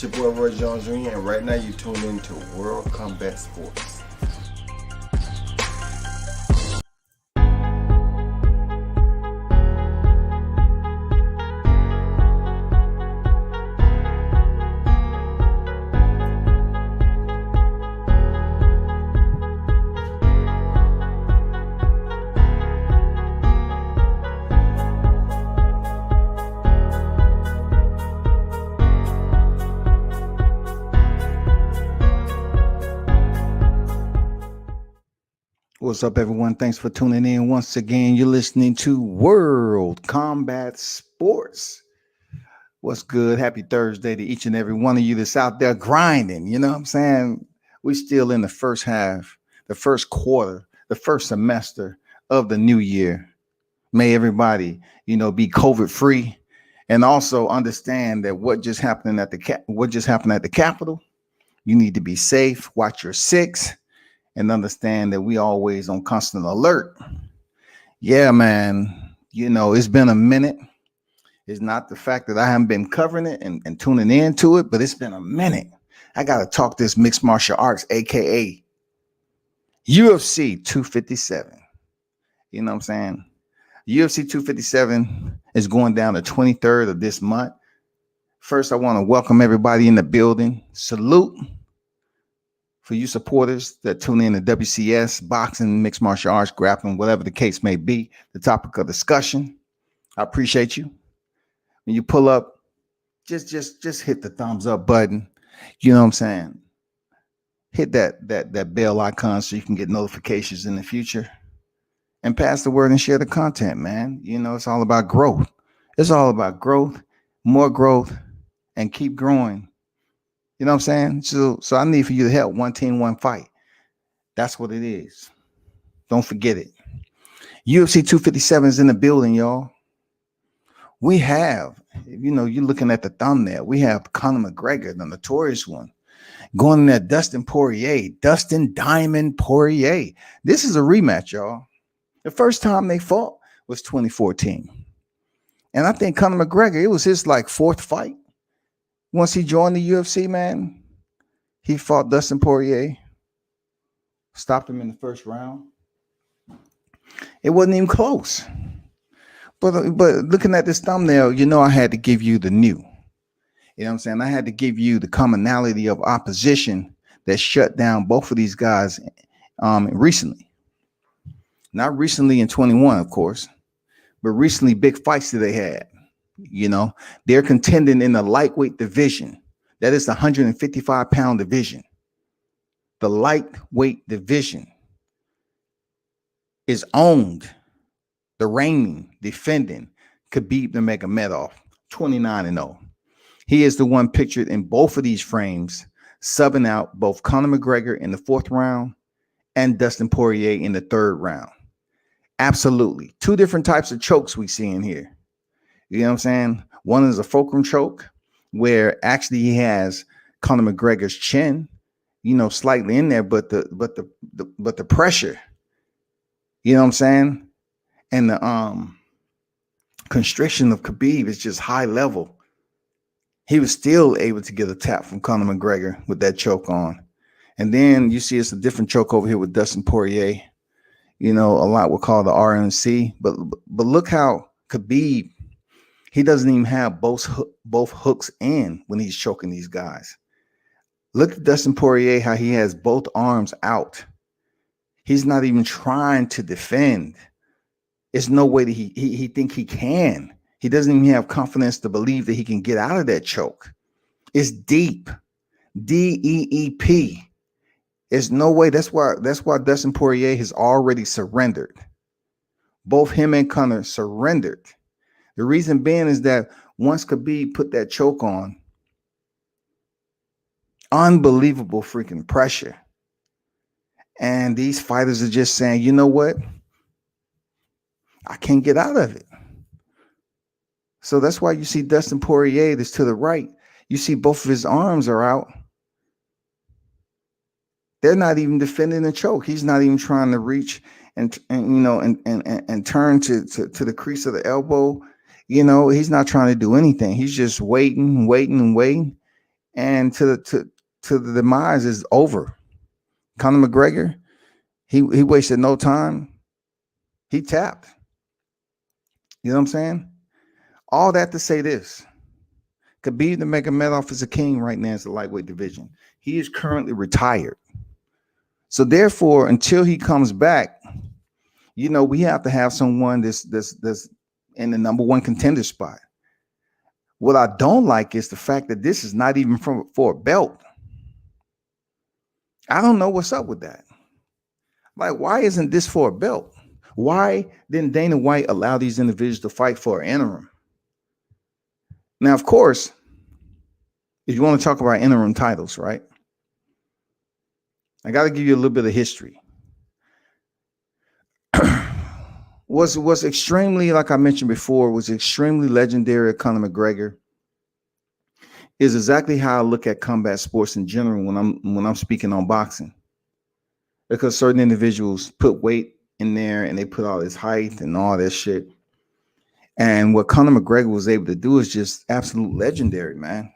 It's your boy Roy Jones Jr. and right now you tune into World Combat Sports. What's up, everyone? Thanks for tuning in once again. You're listening to World Combat Sports. What's good? Happy Thursday to each and every one of you that's out there grinding. You know what I'm saying? We're still in the first half, the first quarter, the first semester of the new year. May everybody, be COVID free, and also understand that what just happened at the Capitol. You need to be safe. Watch your six. And understand that we always on constant alert. Yeah, man. It's been a minute. It's not the fact that I haven't been covering it and tuning into it, but it's been a minute. I got to talk this mixed martial arts, aka UFC 257. You know what I'm saying? UFC 257 is going down the 23rd of this month. First, I want to welcome everybody in the building. Salute. For you supporters that tune in to WCS, boxing, mixed martial arts, grappling, whatever the case may be, the topic of discussion, I appreciate you. When you pull up, just hit the thumbs up button. You know what I'm saying? Hit that bell icon so you can get notifications in the future. And pass the word and share the content, man. It's all about growth. It's all about growth, more growth, and keep growing. You know what I'm saying? So I need for you to help. One team, one fight. That's what it is. Don't forget it. UFC 257 is in the building, y'all. We have, you're looking at the thumbnail. We have Conor McGregor, the notorious one, going in there. Dustin Poirier, Dustin Diamond Poirier. This is a rematch, y'all. The first time they fought was 2014. And I think Conor McGregor, it was his fourth fight. Once he joined the UFC, man, he fought Dustin Poirier, stopped him in the first round. It wasn't even close. But looking at this thumbnail, I had to give you the new. You know what I'm saying? I had to give you the commonality of opposition that shut down both of these guys recently. Not recently in 21, of course, but recently big fights that they had. They're contending in the lightweight division. That is the 155-pound division. The lightweight division is owned, the reigning, defending Khabib Nurmagomedov, 29-0. He is the one pictured in both of these frames, subbing out both Conor McGregor in the fourth round and Dustin Poirier in the third round. Absolutely. Two different types of chokes we see in here. You know what I'm saying? One is a fulcrum choke, where actually he has Conor McGregor's chin, slightly in there, but the pressure, you know what I'm saying? And the constriction of Khabib is just high level. He was still able to get a tap from Conor McGregor with that choke on. And then you see it's a different choke over here with Dustin Poirier. A lot will call the RNC, but look how Khabib, he doesn't even have both hooks in when he's choking these guys. Look at Dustin Poirier, how he has both arms out. He's not even trying to defend. It's no way that he think he can. He doesn't even have confidence to believe that he can get out of that choke. It's deep. DEEP. There's no way. That's why Dustin Poirier has already surrendered. Both him and Conor surrendered. The reason being is that once Khabib put that choke on, unbelievable freaking pressure. And these fighters are just saying, you know what? I can't get out of it. So that's why you see Dustin Poirier that's to the right. You see both of his arms are out. They're not even defending the choke. He's not even trying to reach and turn to the crease of the elbow. He's not trying to do anything. He's just waiting. and to the demise is over. Conor McGregor, he wasted no time. He tapped. You know what I'm saying? All that to say this. Khabib Nurmagomedov is a king right now in the lightweight division. He is currently retired. So therefore, until he comes back, we have to have someone that's in the number one contender spot. What I don't like is the fact that this is not even for a belt. I don't know what's up with that. Like, why isn't this for a belt? Why didn't Dana White allow these individuals to fight for an interim? Now, of course, if you want to talk about interim titles, right? I got to give you a little bit of history. was extremely, like I mentioned before, was extremely legendary at Conor McGregor is exactly how I look at combat sports in general when I'm speaking on boxing. Because certain individuals put weight in there and they put all this height and all this shit. And what Conor McGregor was able to do is just absolute legendary, man.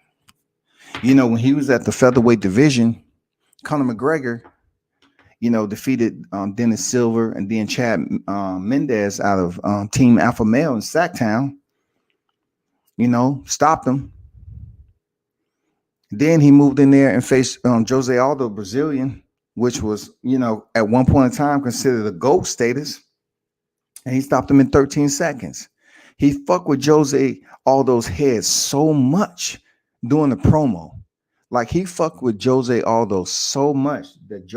When he was at the featherweight division, Conor McGregor, defeated Dennis Silver and then Chad Mendez out of Team Alpha Male in Sacktown. Stopped him. Then he moved in there and faced Jose Aldo, Brazilian, which was, at one point in time considered a GOAT status. And he stopped him in 13 seconds. He fucked with Jose Aldo's head so much during the promo. Like, he fucked with Jose Aldo so much that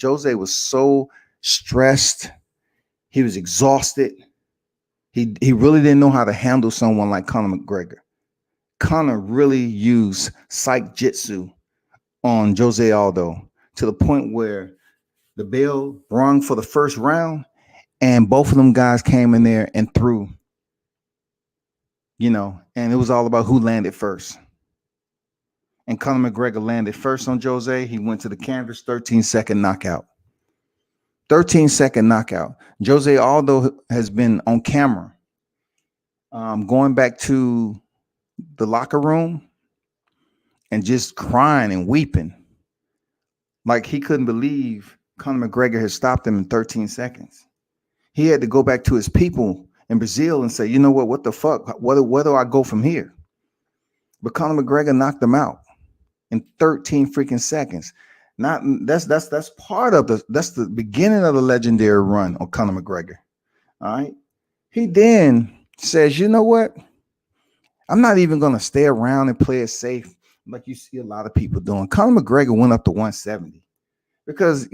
Jose was so stressed. He was exhausted. He really didn't know how to handle someone like Conor McGregor. Conor really used psych jitsu on Jose Aldo to the point where the bell rung for the first round and both of them guys came in there and threw, and it was all about who landed first. And Conor McGregor landed first on Jose. He went to the canvas, 13-second knockout. 13-second knockout. Jose Aldo has been on camera going back to the locker room and just crying and weeping. Like, he couldn't believe Conor McGregor had stopped him in 13 seconds. He had to go back to his people in Brazil and say, what the fuck? Where do I go from here? But Conor McGregor knocked him out in 13 freaking seconds. That's part of that's the beginning of the legendary run on Conor McGregor. All right. He then says, you know what? I'm not even going to stay around and play it safe like you see a lot of people doing. Conor McGregor went up to 170 because,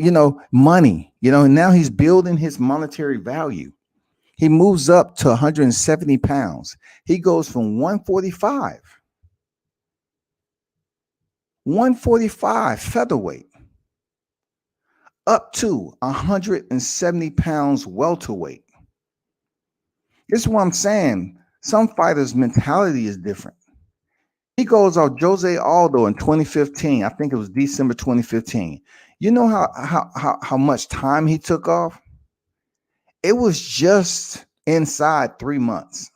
money, now he's building his monetary value. He moves up to 170 pounds. He goes from 145 featherweight up to 170 pounds welterweight. This is what I'm saying. Some fighters' mentality is different. He goes off Jose Aldo in 2015. I think it was December 2015. You know how much time he took off? It was just inside 3 months.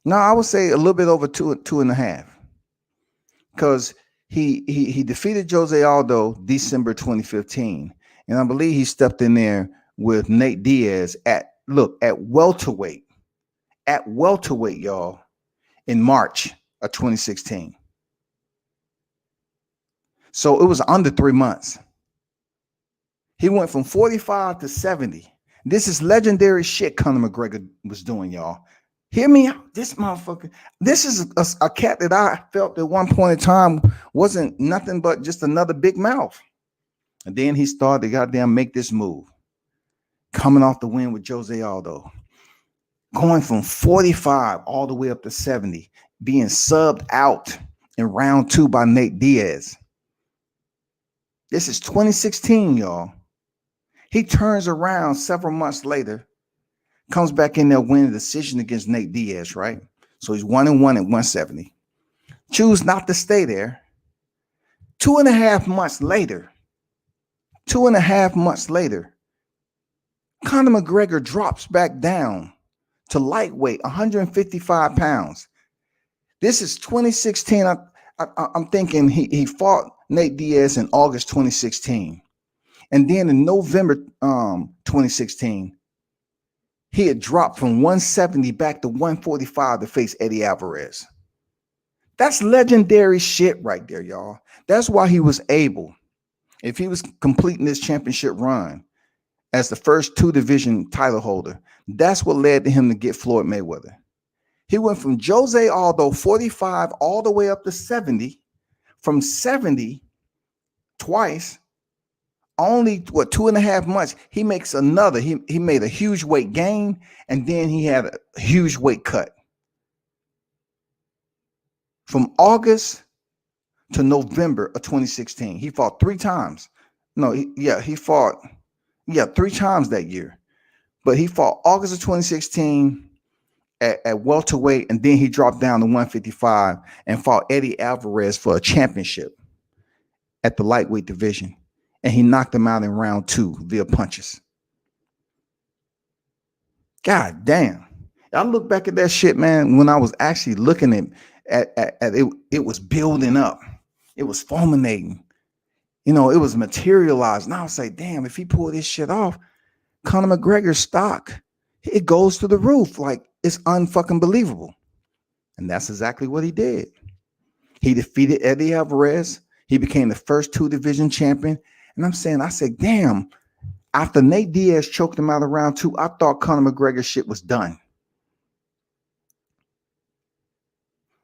No, I would say a little bit over two and a half. Because he defeated Jose Aldo December 2015. And I believe he stepped in there with Nate Diaz at welterweight. At welterweight, y'all, in March of 2016. So it was under 3 months. He went from 45 to 70. This is legendary shit Conor McGregor was doing, y'all. Hear me out. This motherfucker. This is a cat that I felt at one point in time wasn't nothing but just another big mouth. And then he started to goddamn make this move. Coming off the win with Jose Aldo. Going from 45 all the way up to 70. Being subbed out in round 2 by Nate Diaz. This is 2016, y'all. He turns around several months later, comes back in there winning a decision against Nate Diaz, right? So he's 1-1 at 170. Choose not to stay there. 2.5 months later, Conor McGregor drops back down to lightweight, 155 pounds. This is 2016. I'm thinking he fought Nate Diaz in August 2016. And then in November 2016, he had dropped from 170 back to 145 to face Eddie Alvarez. That's legendary shit right there, y'all. That's why he was able, if he was completing this championship run as the first 2-division title holder, that's what led to him to get Floyd Mayweather. He went from Jose Aldo 45 all the way up to 70. From 70 twice, only 2.5 months, he makes another. He made a huge weight gain, and then he had a huge weight cut. From August to November of 2016, he fought 3 times. He fought 3 times that year. But he fought August of 2016 at welterweight, and then he dropped down to 155 and fought Eddie Alvarez for a championship at the lightweight division. And he knocked him out in round 2 via punches. God damn. I look back at that shit, man, when I was actually looking at it, it was building up. It was fulminating. It was materialized. Now I say, damn, if he pulled this shit off, Conor McGregor's stock, it goes to the roof. Like, it's unfucking believable. And that's exactly what he did. He defeated Eddie Alvarez. He became the first 2-division champion. And I said, damn, after Nate Diaz choked him out of round 2, I thought Conor McGregor shit was done.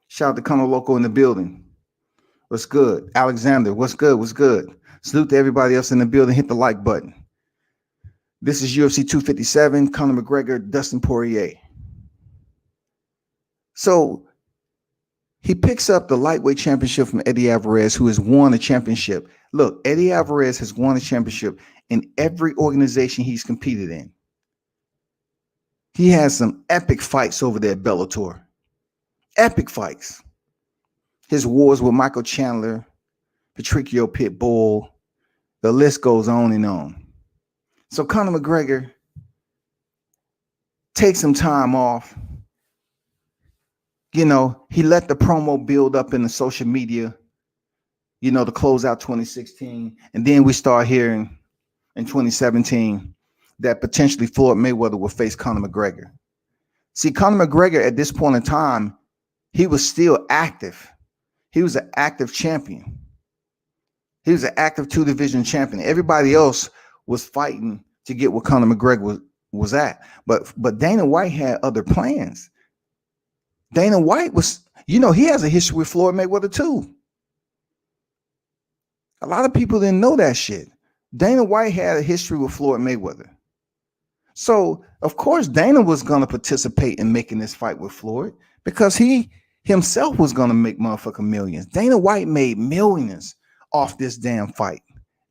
Shout out to Conor Loco in the building. What's good? Alexander, what's good? What's good? Salute to everybody else in the building. Hit the like button. This is UFC 257, Conor McGregor, Dustin Poirier. So he picks up the lightweight championship from Eddie Alvarez, who has won a championship. Look, Eddie Alvarez has won a championship in every organization he's competed in. He has some epic fights over there at Bellator. Epic fights. His wars with Michael Chandler, Patricio Pitbull, the list goes on and on. So Conor McGregor takes some time off. He let the promo build up in the social media, to close out 2016. And then we start hearing in 2017 that potentially Floyd Mayweather will face Conor McGregor. See, Conor McGregor at this point in time, he was still active. He was an active champion. He was an active 2-division champion. Everybody else was fighting to get what Conor McGregor was at. But Dana White had other plans. Dana White was, he has a history with Floyd Mayweather too. A lot of people didn't know that shit. Dana White had a history with Floyd Mayweather. So, of course, Dana was going to participate in making this fight with Floyd because he himself was going to make motherfucking millions. Dana White made millions off this damn fight.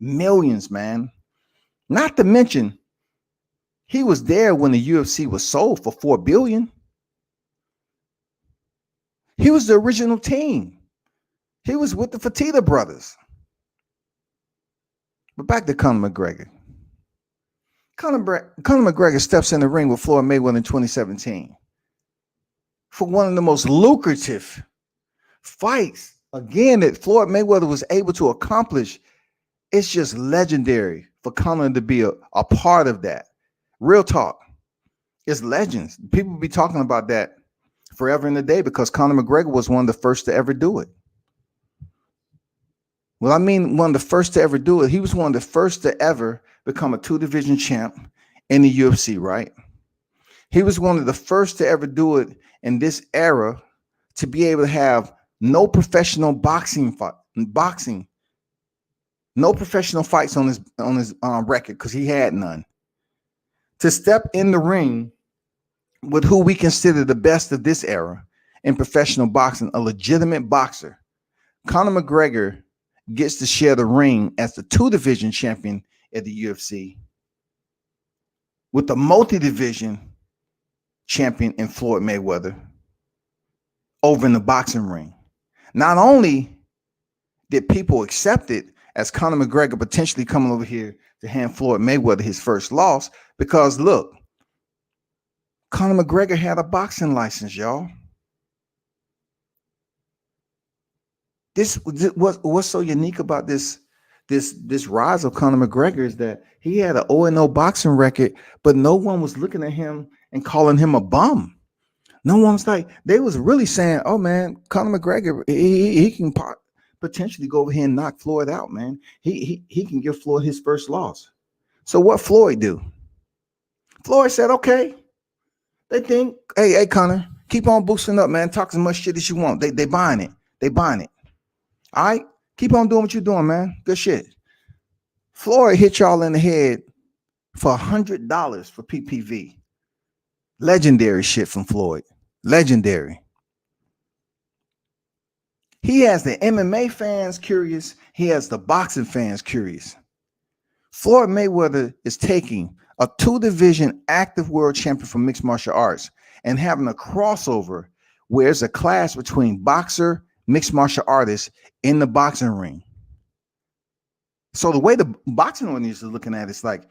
Millions, man. Not to mention, he was there when the UFC was sold for $4 billion. He was the original team. He was with the Fertitta brothers. But back to Conor McGregor. Conor McGregor steps in the ring with Floyd Mayweather in 2017 for one of the most lucrative fights, again, that Floyd Mayweather was able to accomplish. It's just legendary for Conor to be a part of that. Real talk. It's legends. People be talking about that forever and a day because Conor McGregor was one of the first to ever do it. Well, I mean, one of the first to ever do it. He was one of the first to ever become a 2-division champ in the UFC, right? He was one of the first to ever do it in this era to be able to have no professional boxing, no professional fights on his record because he had none. To step in the ring with who we consider the best of this era in professional boxing, a legitimate boxer, Conor McGregor gets to share the ring as the 2-division champion at the UFC with the multi-division champion in Floyd Mayweather over in the boxing ring. Not only did people accept it as Conor McGregor potentially coming over here to hand Floyd Mayweather his first loss, because look, Conor McGregor had a boxing license, y'all. What's so unique about this rise of Conor McGregor is that he had an 0-0 boxing record, but no one was looking at him and calling him a bum. No one was like, they was really saying, oh man, Conor McGregor, he can potentially go over here and knock Floyd out, man. He can give Floyd his first loss. So what Floyd do? Floyd said, okay. They think, hey, Conor, keep on boosting up, man. Talk as much shit as you want. They buying it. They buying it. All right, keep on doing what you're doing, man. Good shit. Floyd hit y'all in the head for $100 for PPV. Legendary shit from Floyd. Legendary. He has the MMA fans curious. He has the boxing fans curious. Floyd Mayweather is taking a 2-division active world champion from mixed martial arts and having a crossover where it's a clash between boxer, mixed martial artists in the boxing ring. So the way the boxing audience is looking at it, it's like,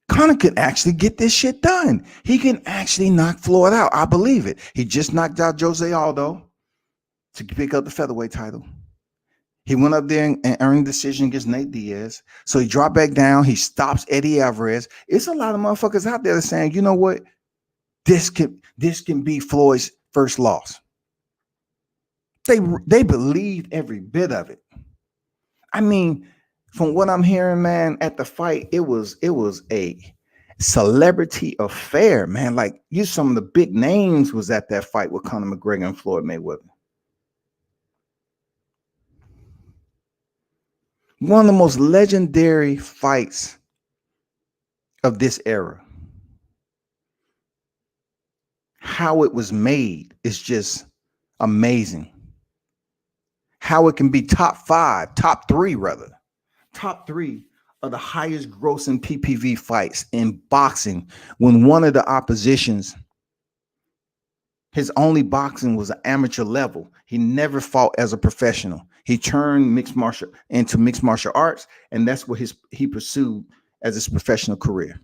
Conor can actually get this shit done. He can actually knock Floyd out. I believe it. He just knocked out Jose Aldo to pick up the featherweight title. He went up there and earned a decision against Nate Diaz. So he dropped back down. He stops Eddie Alvarez. It's a lot of motherfuckers out there that saying, you know what? This can be Floyd's first loss. They believed every bit of it. I mean, from what I'm hearing, man, at the fight, it was a celebrity affair, man. Like, some of the big names was at that fight with Conor McGregor and Floyd Mayweather. One of the most legendary fights of this era. How it was made is just amazing. How it can be top 3 of the highest grossing PPV fights in boxing, when one of the oppositions, his only boxing was an amateur level. He never fought as a professional. He turned mixed martial arts, and that's what he pursued as his professional career.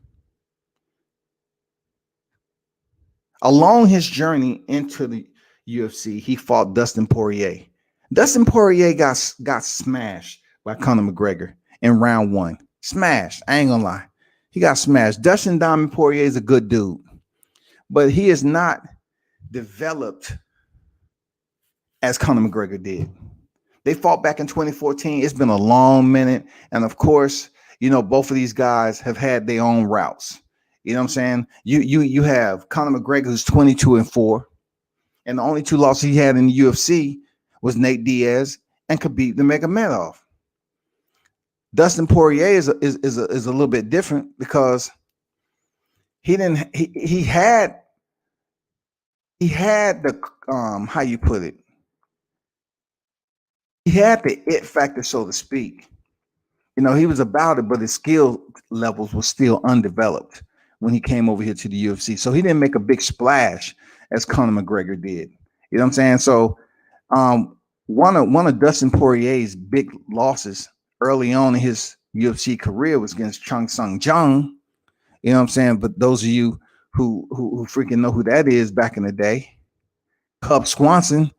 Along his journey into the UFC, he fought Dustin Poirier. Dustin Poirier got smashed by Conor McGregor in round 1. Smashed. I ain't gonna lie. He got smashed. Dustin Diamond Poirier is a good dude, but he is not developed as Conor McGregor did. They fought back in 2014. It's been a long minute. And of course, both of these guys have had their own routes. You know what I'm saying? You have Conor McGregor, who's 22-4. And the only 2 losses he had in the UFC was Nate Diaz and Khabib Nurmagomedov. Dustin Poirier is a little bit different because he had the how you put it. He had the it factor, so to speak. He was about it, but his skill levels were still undeveloped when he came over here to the UFC. So he didn't make a big splash as Conor McGregor did. You know what I'm saying? So one of Dustin Poirier's big losses early on in his UFC career was against Chung Sung Jung. You know what I'm saying? But those of you who freaking know who that is back in the day, Cub Swanson,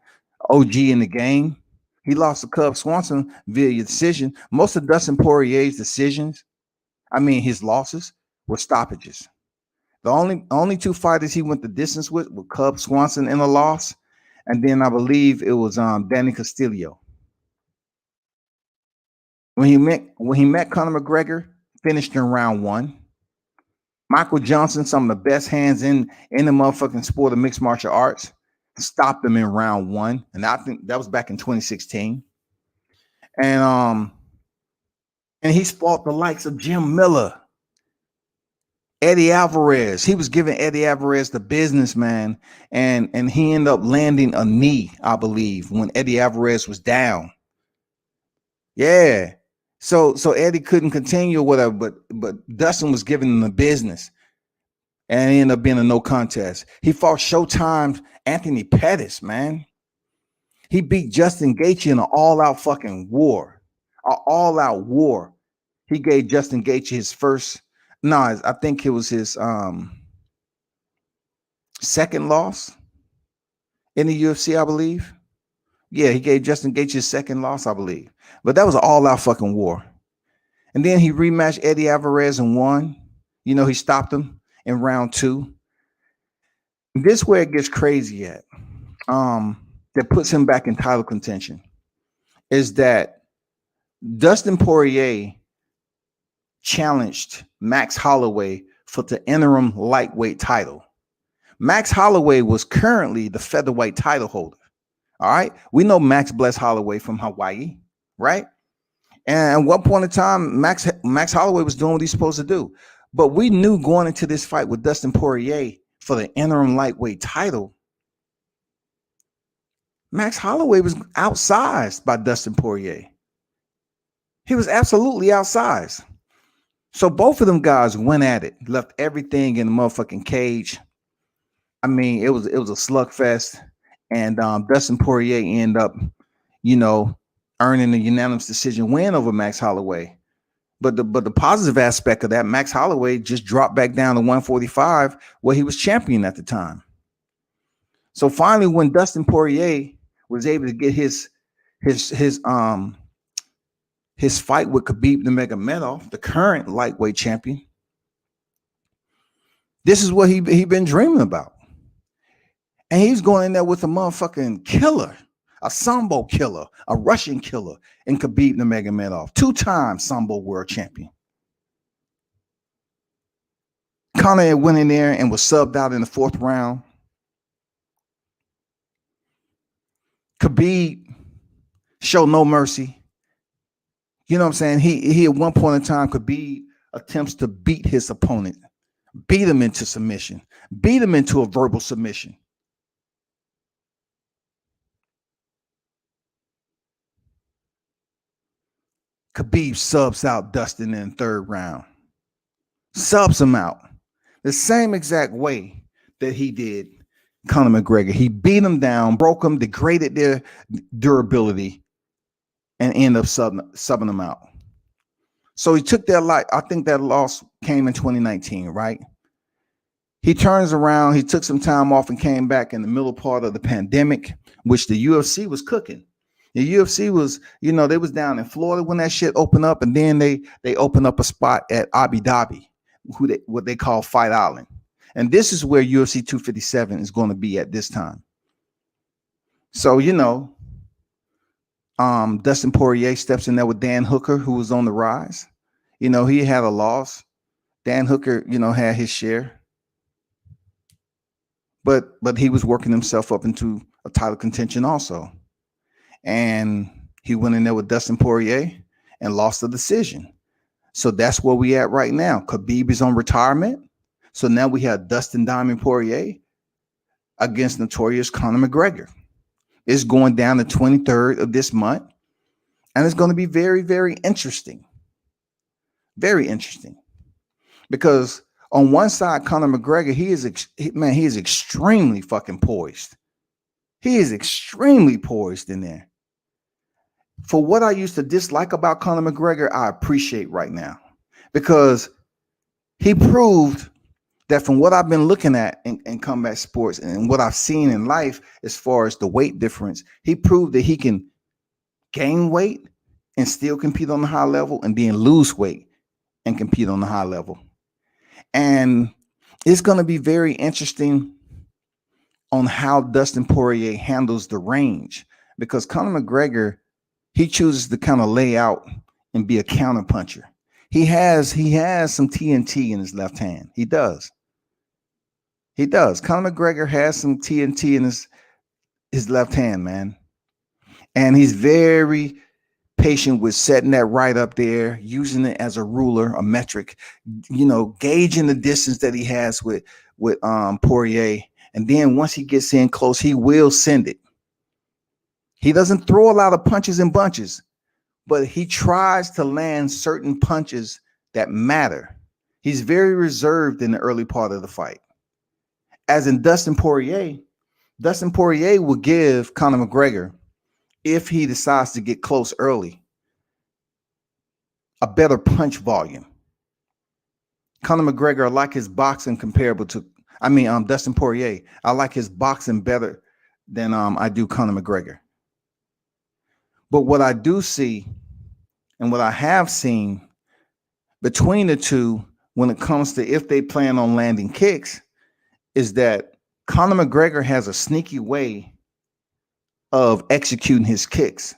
OG in the game. He lost to Cub Swanson via decision. Most of Dustin Poirier's his losses were stoppages. The only 2 fighters he went the distance with were Cub Swanson in a loss, and then I believe it was Danny Castillo. When he met Conor McGregor, finished in round 1. Michael Johnson, some of the best hands in the motherfucking sport of mixed martial arts, stopped him in round 1, and I think that was back in 2016. And he's fought the likes of Jim Miller, Eddie Alvarez. He was giving Eddie Alvarez the business, man, and he ended up landing a knee, I believe, when Eddie Alvarez was down. Yeah. So Eddie couldn't continue or whatever, but Dustin was giving him the business. And it ended up being a no contest. He fought Showtime's Anthony Pettis, man. He beat Justin Gaethje in an all-out fucking war. An all-out war. He gave Justin Gaethje his first, I think it was his second loss in the UFC, I believe. Yeah, he gave Justin Gaethje his second loss, I believe. But that was an all-out fucking war. And then he rematched Eddie Alvarez and won. He stopped him in round 2. This is where it gets crazy at. That puts him back in title contention is that Dustin Poirier challenged Max Holloway for the interim lightweight title. Max Holloway was currently the featherweight title holder. All right. We know Max blessed Holloway from Hawaii, right? And at one point in time, Max Holloway was doing what he's supposed to do. But we knew going into this fight with Dustin Poirier for the interim lightweight title, Max Holloway was outsized by Dustin Poirier. He was absolutely outsized. So both of them guys went at it, left everything in the motherfucking cage. I mean, it was a slugfest, and Dustin Poirier ended up, earning a unanimous decision win over Max Holloway. But the positive aspect of that, Max Holloway just dropped back down to 145, where he was champion at the time. So finally, when Dustin Poirier was able to get his fight with Khabib Nurmagomedov, the current lightweight champion, this is what he been dreaming about. And he's going in there with a motherfucking killer, a Sambo killer, a Russian killer in Khabib Nurmagomedov, 2-time Sambo world champion. Conor went in there and was subbed out in the 4th round. Khabib showed no mercy. You know what I'm saying? He at one point in time, Khabib attempts to beat his opponent, beat him into submission, beat him into a verbal submission. Khabib subs out Dustin in the 3rd round. Subs him out. The same exact way that he did Conor McGregor. He beat him down, broke him, degraded their durability, and ended up subbing them out. So he took that light. I think that loss came in 2019, right? He turns around, he took some time off and came back in the middle part of the pandemic, which the UFC was cooking. The UFC was, they was down in Florida when that shit opened up, and then they opened up a spot at Abu Dhabi, what they call Fight Island. And this is where UFC 257 is going to be at this time. So, Dustin Poirier steps in there with Dan Hooker, who was on the rise. He had a loss. Dan Hooker, had his share. But he was working himself up into a title contention also. And he went in there with Dustin Poirier and lost the decision. So that's where we at right now. Khabib is on retirement. So now we have Dustin Diamond Poirier against notorious Conor McGregor. It's going down the 23rd of this month. And it's going to be very, very interesting. Very interesting. Because on one side, Conor McGregor, he is extremely fucking poised. He is extremely poised in there. For what I used to dislike about Conor McGregor, I appreciate right now. Because he proved that from what I've been looking at in combat sports and what I've seen in life as far as the weight difference, he proved that he can gain weight and still compete on the high level, and then lose weight and compete on the high level. And it's going to be very interesting on how Dustin Poirier handles the range, because Conor McGregor, he chooses to kind of lay out and be a counter puncher. He has some TNT in his left hand. He does. Conor McGregor has some TNT in his left hand, man. And he's very patient with setting that right up there, using it as a ruler, a metric, gauging the distance that he has with Poirier. And then once he gets in close, he will send it. He doesn't throw a lot of punches and bunches, but he tries to land certain punches that matter. He's very reserved in the early part of the fight. As in Dustin Poirier will give Conor McGregor, if he decides to get close early, a better punch volume. Conor McGregor, I like his boxing comparable to, Dustin Poirier. I like his boxing better than I do Conor McGregor. But what I do see and what I have seen between the two when it comes to if they plan on landing kicks is that Conor McGregor has a sneaky way of executing his kicks.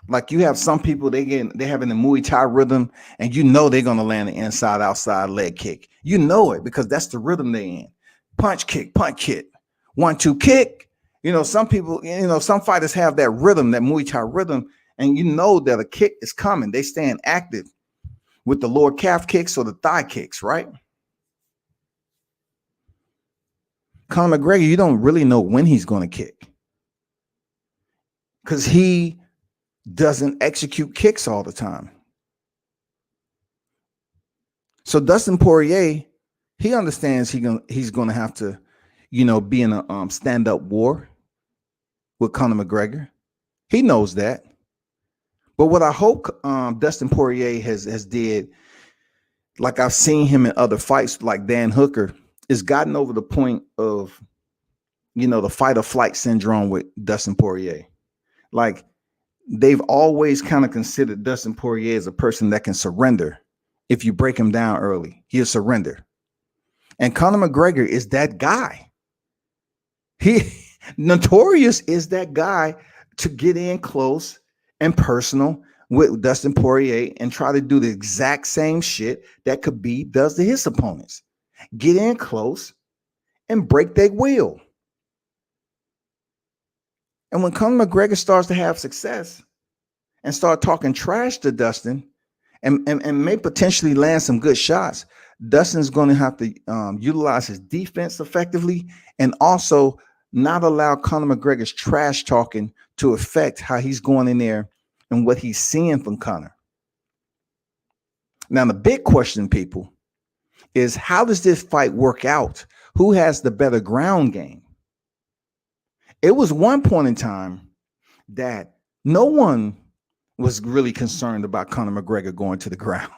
Like you have some people, they having the Muay Thai rhythm, and you know they're gonna land an inside outside leg kick. You know it because that's the rhythm they in. Punch kick, 1-2 kick. You know, some people, some fighters have that rhythm, that Muay Thai rhythm, and you know that a kick is coming. They stand active with the lower calf kicks or the thigh kicks, right? Conor McGregor, you don't really know when he's going to kick because he doesn't execute kicks all the time. So Dustin Poirier, he understands he's going to have to, be in a stand-up war with Conor McGregor. He knows that. But what I hope Dustin Poirier has did, like I've seen him in other fights, like Dan Hooker, is gotten over the point of, the fight or flight syndrome with Dustin Poirier. Like they've always kind of considered Dustin Poirier as a person that can surrender. If you break him down early, he'll surrender. And Conor McGregor is that guy. He notorious is that guy to get in close and personal with Dustin Poirier and try to do the exact same shit that Khabib does to his opponents. Get in close and break their will. And when Conor McGregor starts to have success and start talking trash to Dustin and may potentially land some good shots, Dustin's going to have to utilize his defense effectively and also not allow Conor McGregor's trash talking to affect how he's going in there and what he's seeing from Conor. Now, the big question, people, is how does this fight work out? Who has the better ground game? It was one point in time that no one was really concerned about Conor McGregor going to the ground.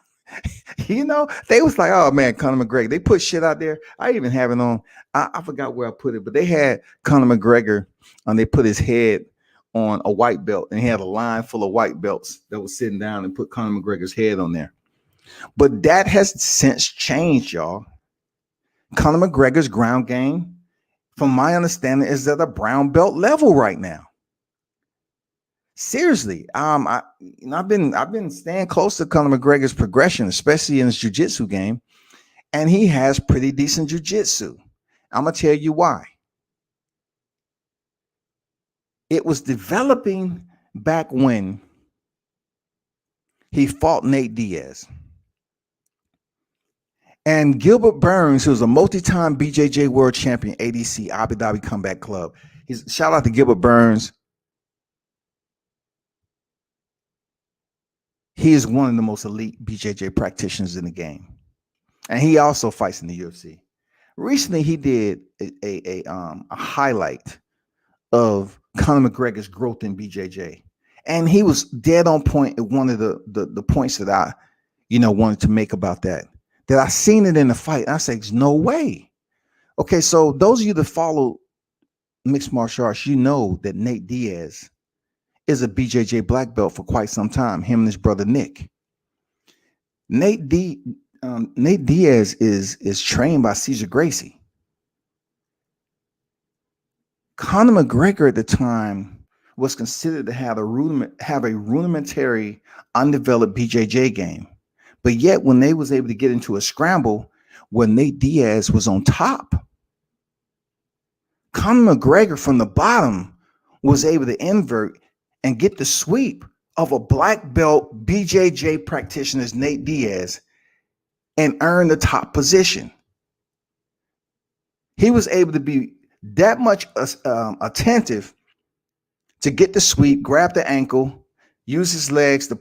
They was like, oh man, Conor McGregor. They put shit out there. I even have it on. I forgot where I put it, but they had Conor McGregor and they put his head on a white belt and he had a line full of white belts that was sitting down and put Conor McGregor's head on there. But that has since changed, y'all. Conor McGregor's ground game, from my understanding, is at a brown belt level right now. Seriously, I've been staying close to Conor McGregor's progression, especially in his jiu-jitsu game, and he has pretty decent jiu-jitsu. I'm gonna tell you why. It was developing back when he fought Nate Diaz. And Gilbert Burns, who was a multi-time BJJ world champion, ADC, Abu Dhabi Combat Club. Shout out to Gilbert Burns. He is one of the most elite BJJ practitioners in the game. And he also fights in the UFC. Recently, he did a highlight of Conor McGregor's growth in BJJ. And he was dead on point at one of the points that I, wanted to make about that I seen it in the fight. I said, there's no way. Okay, so those of you that follow mixed martial arts, you know that Nate Diaz is a BJJ black belt for quite some time, him and his brother Nick. Nate Diaz is trained by Cesar Gracie. Conor McGregor at the time was considered to have a rudimentary, undeveloped BJJ game. But yet when they was able to get into a scramble where Nate Diaz was on top, Conor McGregor from the bottom was able to invert and get the sweep of a black belt BJJ practitioner's Nate Diaz and earn the top position. He was able to be that much attentive to get the sweep, grab the ankle, use his legs to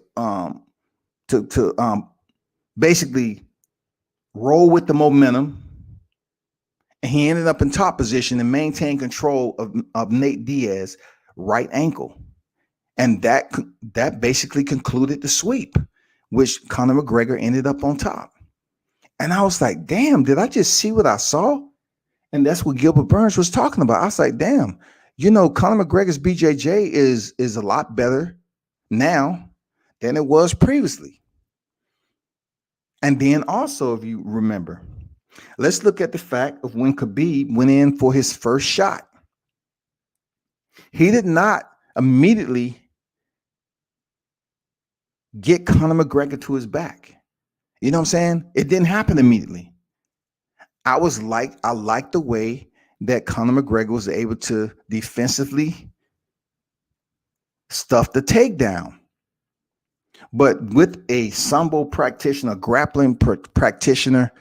basically roll with the momentum. And he ended up in top position and maintained control of Nate Diaz's right ankle. And that basically concluded the sweep, which Conor McGregor ended up on top. And I was like, damn, did I just see what I saw? And that's what Gilbert Burns was talking about. I was like, damn, Conor McGregor's BJJ is a lot better now than it was previously. And then also, if you remember, let's look at the fact of when Khabib went in for his first shot. He did not immediately get Conor McGregor to his back. You know what I'm saying? It didn't happen immediately. I like the way that Conor McGregor was able to defensively stuff the takedown. But with a sambo practitioner, a grappling practitioner,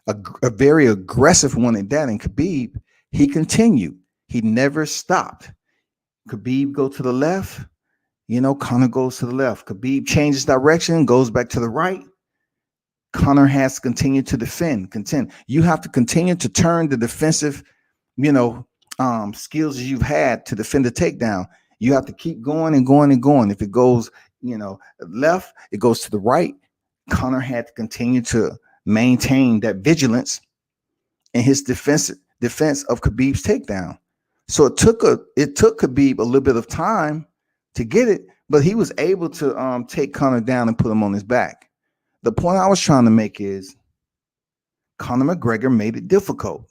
a very aggressive one at that, and Khabib, he continued. He never stopped. Khabib go to the left, Conor goes to the left. Khabib changes direction, goes back to the right. Conor has to continue to defend, contend. You have to continue to turn the defensive, skills you've had to defend the takedown. You have to keep going and going and going. If it goes, left, it goes to the right. Conor had to continue to maintain that vigilance in his defense of Khabib's takedown. So it took Khabib a little bit of time to get it, but he was able to take Conor down and put him on his back. The point I was trying to make is Conor McGregor made it difficult.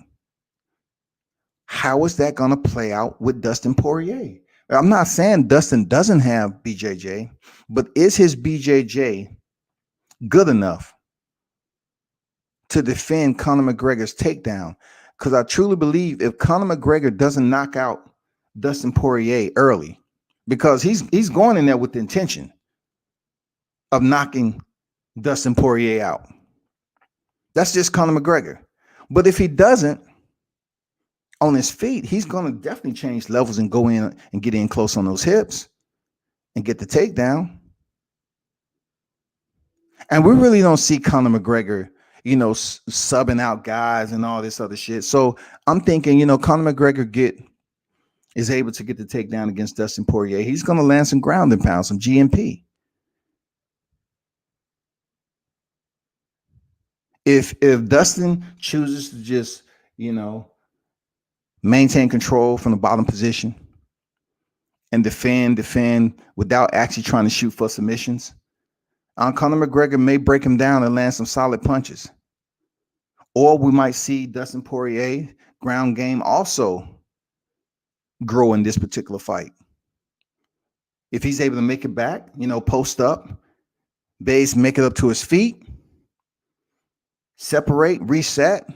How is that going to play out with Dustin Poirier? I'm not saying Dustin doesn't have BJJ, but is his BJJ good enough to defend Conor McGregor's takedown? Because I truly believe if Conor McGregor doesn't knock out Dustin Poirier early, because he's going in there with the intention of knocking Dustin Poirier out. That's just Conor McGregor. But if he doesn't, on his feet, he's going to definitely change levels and go in and get in close on those hips and get the takedown. And we really don't see Conor McGregor, subbing out guys and all this other shit. So I'm thinking, Conor McGregor is able to get the takedown against Dustin Poirier. He's going to land some ground and pound, some GMP. If Dustin chooses to just, maintain control from the bottom position and defend without actually trying to shoot for submissions, Conor McGregor may break him down and land some solid punches. Or we might see Dustin Poirier ground game also grow in this particular fight. If he's able to make it back, post up, base, make it up to his feet, separate, reset,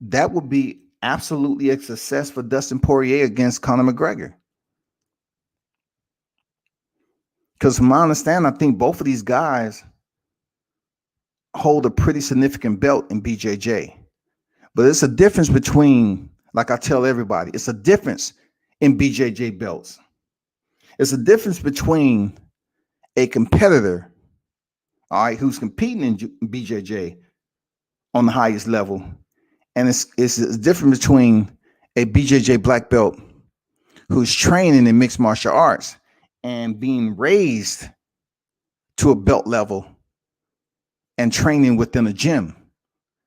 that would be absolutely a success for Dustin Poirier against Conor McGregor. Because from my understanding, I think both of these guys hold a pretty significant belt in BJJ. But it's a difference between, like I tell everybody, it's a difference in BJJ belts. It's a difference between a competitor, all right, who's competing in BJJ on the highest level, and it's different between a BJJ black belt who's training in mixed martial arts and being raised to a belt level and training within a gym.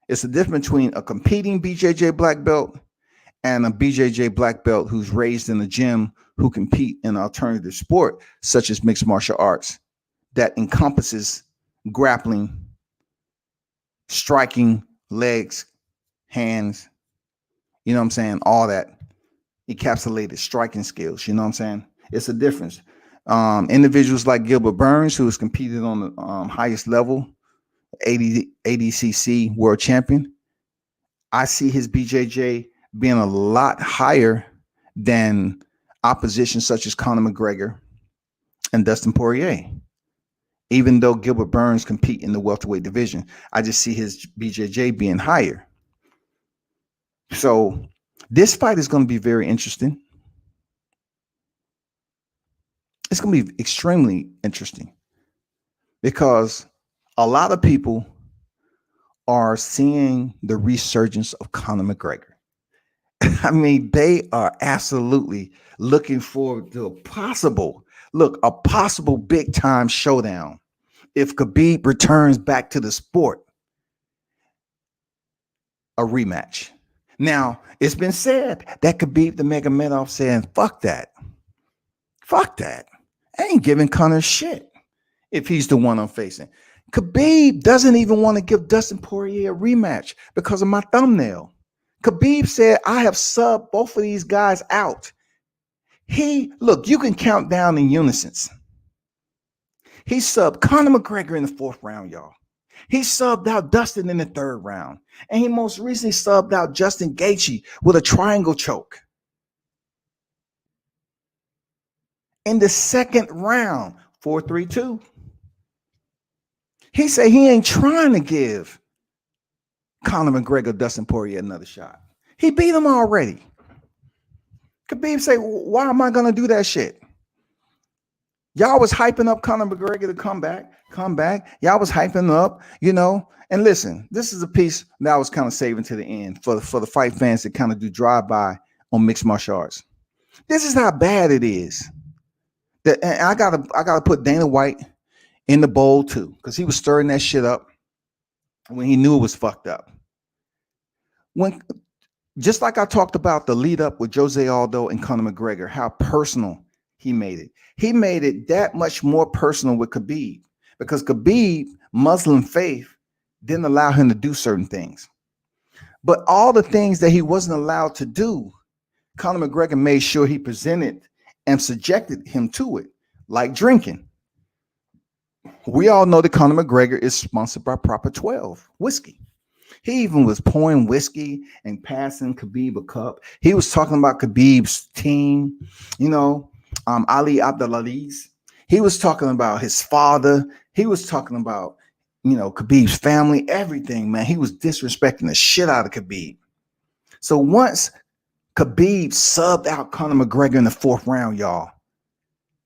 It's a difference between a competing BJJ black belt and a BJJ black belt who's raised in a gym who compete in alternative sport such as mixed martial arts that encompasses grappling, striking, legs, hands, all that encapsulated striking skills. It's a difference. Individuals like Gilbert Burns, who has competed on the highest level, ADCC world champion, I see his BJJ being a lot higher than opposition such as Conor McGregor and Dustin Poirier. Even though Gilbert Burns compete in the welterweight division, I just see his BJJ being higher. So this fight is going to be very interesting. It's going to be extremely interesting because a lot of people are seeing the resurgence of Conor McGregor. I mean, they are absolutely looking forward to a possible big time showdown if Khabib returns back to the sport, a rematch. Now, it's been said that Khabib Nurmagomedov saying, fuck that. I ain't giving Conor shit if he's the one I'm facing. Khabib doesn't even want to give Dustin Poirier a rematch because of my thumbnail. Khabib said, I have subbed both of these guys out. Look, you can count down in unison. He subbed Conor McGregor in the 4th round, y'all. He subbed out Dustin in the 3rd round. And he most recently subbed out Justin Gaethje with a triangle choke. In the 2nd round, 4-3-2. He said he ain't trying to give Conor McGregor, Dustin Poirier another shot. He beat him already. Khabib say, why am I going to do that shit? Y'all was hyping up Conor McGregor to come back. Y'all was hyping up, And listen, this is a piece that I was kind of saving to the end for the fight fans that kind of do drive-by on mixed martial arts. This is how bad it is. And I gotta put Dana White in the bowl too, because he was stirring that shit up when he knew it was fucked up. Just like I talked about the lead up with Jose Aldo and Conor McGregor, how personal he made it. He made it that much more personal with Khabib because Khabib, Muslim faith, didn't allow him to do certain things. But all the things that he wasn't allowed to do, Conor McGregor made sure he presented and subjected him to it, like drinking. We all know that Conor McGregor is sponsored by Proper 12 whiskey. He even was pouring whiskey and passing Khabib a cup. He was talking about Khabib's team, Ali Abdelaziz. He was talking about his father. He was talking about, Khabib's family, everything, man. He was disrespecting the shit out of Khabib. So once Khabib subbed out Conor McGregor in the 4th round, y'all,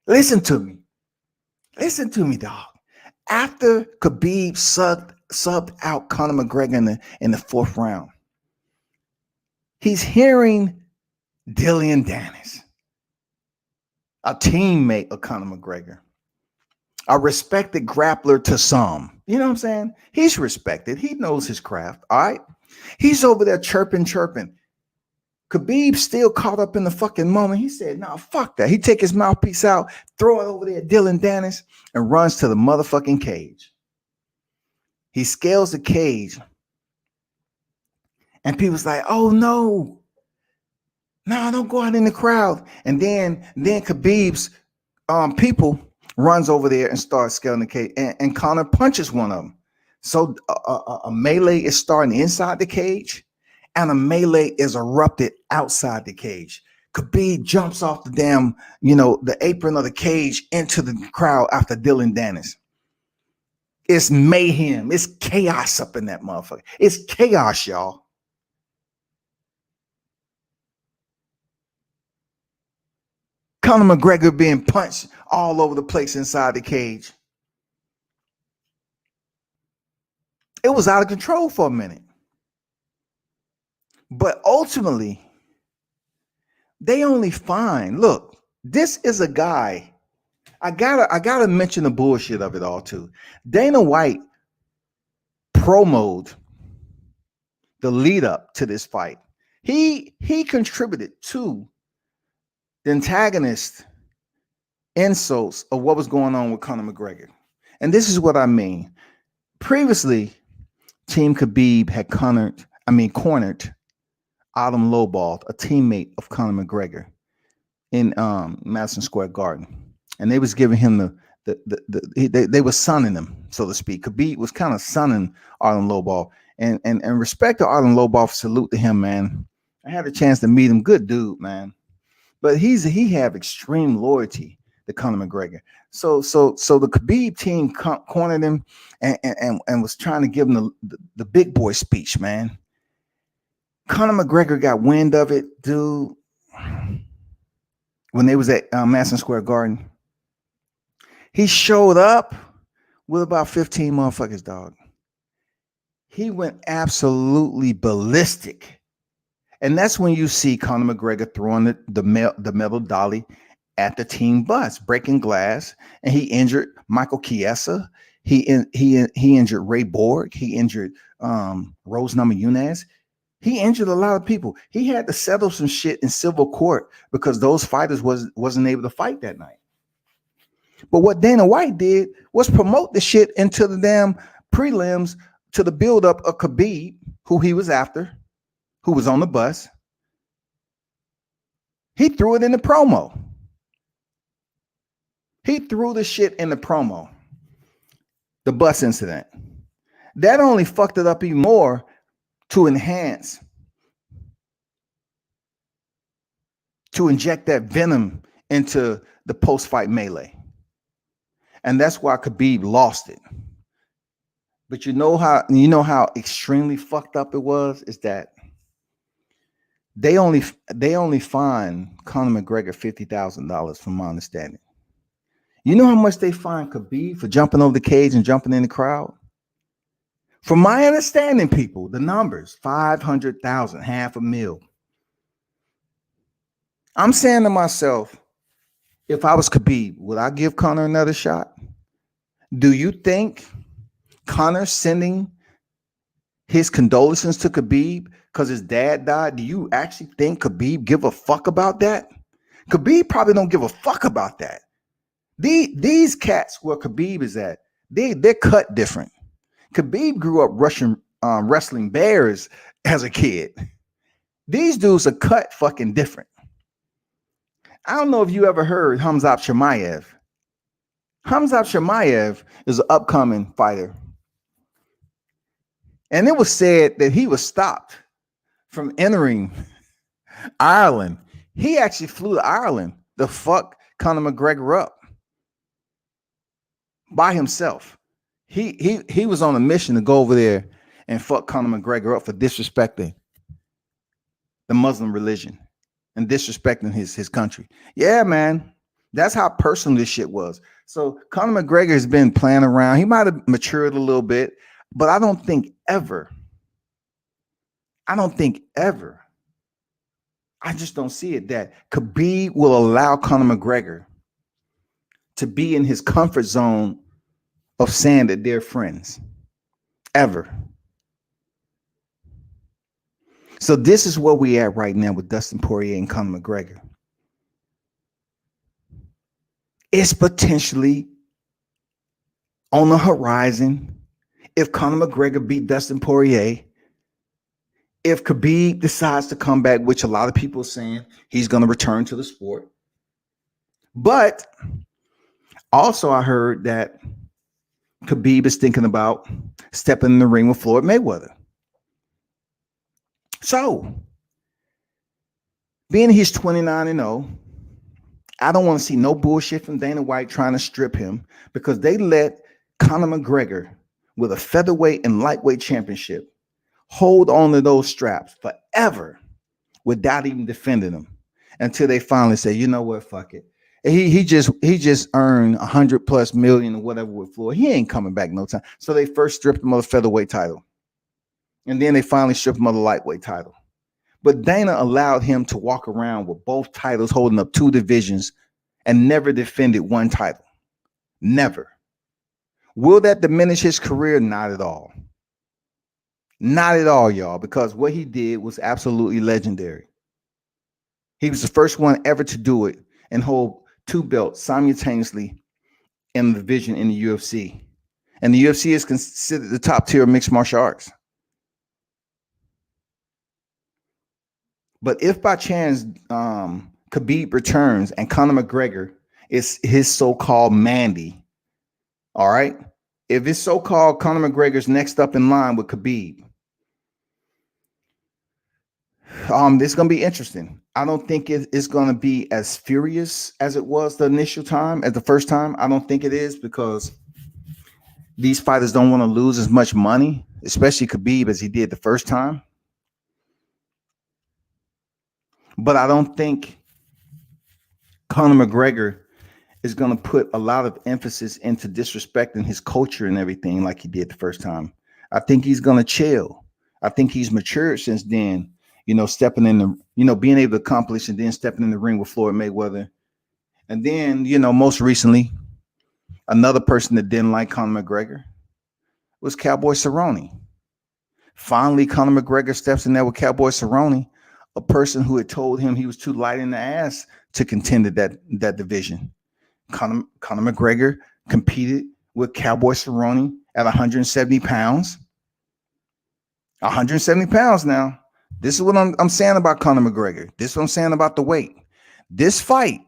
listen to me. Listen to me, dog. After Khabib subbed out Conor McGregor in the 4th round, he's hearing Dillon Danis, a teammate of Conor McGregor, a respected grappler to some. You know what I'm saying? He's respected. He knows his craft. All right. He's over there chirping. Khabib still caught up in the fucking moment. He said, no, fuck that. He take his mouthpiece out, throw it over there at Dillon Danis, and runs to the motherfucking cage. He scales the cage. And people's like, oh no, don't go out in the crowd. And then Khabib's people runs over there and starts scaling the cage. And Conor punches one of them. So a melee is starting inside the cage. And a melee is erupted outside the cage. Khabib jumps off the damn, the apron of the cage into the crowd after Dillon Danis. It's mayhem. It's chaos up in that motherfucker. It's chaos, y'all. Conor McGregor being punched all over the place inside the cage. It was out of control for a minute. But ultimately, they only find, look, this is a guy. I gotta mention the bullshit of it all too. Dana White promoted the lead up to this fight. He contributed to the antagonist insults of what was going on with Conor McGregor. And this is what I mean. Previously, Team Khabib had cornered Adam Lowball, a teammate of Conor McGregor, in Madison Square Garden, and they was giving him they were sunning him, so to speak. Khabib was kind of sunning Arlen Lowball, and respect to Arlen Lowball, salute to him, man. I had a chance to meet him, good dude, man. But he have extreme loyalty to Conor McGregor. So the Khabib team cornered him and was trying to give him the big boy speech, man. Conor McGregor got wind of it, dude, when they was at Madison Square Garden. He showed up with about 15 motherfuckers, dog. He went absolutely ballistic. And that's when you see Conor McGregor throwing the metal dolly at the team bus, breaking glass, and he injured Michael Chiesa. He injured Ray Borg. He injured Rose Namajunas. He injured a lot of people. He had to settle some shit in civil court because those fighters wasn't able to fight that night. But what Dana White did was promote the shit into the damn prelims to the buildup of Khabib, who he was after, who was on the bus. He threw it in the promo. He threw the shit in the promo. The bus incident. That only fucked it up even more to enhance, to inject that venom into the post-fight melee. And that's why Khabib lost it. But you know how extremely fucked up it was? Is that they only fined Conor McGregor $50,000 from my understanding. You know how much they fined Khabib for jumping over the cage and jumping in the crowd? From my understanding, people, the numbers, 500,000, $500,000. I'm saying to myself, if I was Khabib, would I give Conor another shot? Do you think Conor sending his condolences to Khabib because his dad died, do you actually think Khabib give a fuck about that? Khabib probably don't give a fuck about that. These cats where Khabib is at, they're cut different. Khabib grew up wrestling bears as a kid. These dudes are cut fucking different. I don't know if you ever heard Khamzat Chimaev. Khamzat Chimaev is an upcoming fighter. And it was said that he was stopped from entering Ireland. He actually flew to Ireland to fuck Conor McGregor up by himself. He was on a mission to go over there and fuck Conor McGregor up for disrespecting the Muslim religion and disrespecting his country. Yeah, man. That's how personal this shit was. So Conor McGregor has been playing around. He might have matured a little bit, but I don't think ever. I just don't see it that Khabib will allow Conor McGregor to be in his comfort zone of saying that they're friends. Ever. So this is where we at right now with Dustin Poirier and Conor McGregor. It's potentially on the horizon if Conor McGregor beat Dustin Poirier. If Khabib decides to come back, which a lot of people are saying he's going to return to the sport. But also I heard that Khabib is thinking about stepping in the ring with Floyd Mayweather. So, being he's 29-0, I don't want to see no bullshit from Dana White trying to strip him because they let Conor McGregor with a featherweight and lightweight championship hold on to those straps forever without even defending them until they finally say, you know what, fuck it. He just earned 100+ million or whatever with Floyd. He ain't coming back no time. So they first stripped him of the featherweight title. And then they finally stripped him of the lightweight title. But Dana allowed him to walk around with both titles holding up 2 divisions and never defended one title. Never. Will that diminish his career? Not at all. Not at all, y'all, because what he did was absolutely legendary. He was the first one ever to do it and hold 2 belts simultaneously in the division in the UFC. And the UFC is considered the top tier of mixed martial arts. But if by chance Khabib returns and Conor McGregor is his so-called Mandy, all right? If it's so-called Conor McGregor's next up in line with Khabib, it's going to be interesting. I don't think it's going to be as furious as it was the first time. I don't think it is because these fighters don't want to lose as much money, especially Khabib, as he did the first time. But I don't think Conor McGregor is going to put a lot of emphasis into disrespecting his culture and everything like he did the first time. I think he's going to chill. I think he's matured since then, stepping in the, being able to accomplish and then stepping in the ring with Floyd Mayweather. And then, most recently, another person that didn't like Conor McGregor was Cowboy Cerrone. Finally, Conor McGregor steps in there with Cowboy Cerrone, a person who had told him he was too light in the ass to contend at that division. Conor McGregor competed with Cowboy Cerrone at 170 pounds. 170 pounds now. This is what I'm saying about Conor McGregor. This is what I'm saying about the weight. This fight,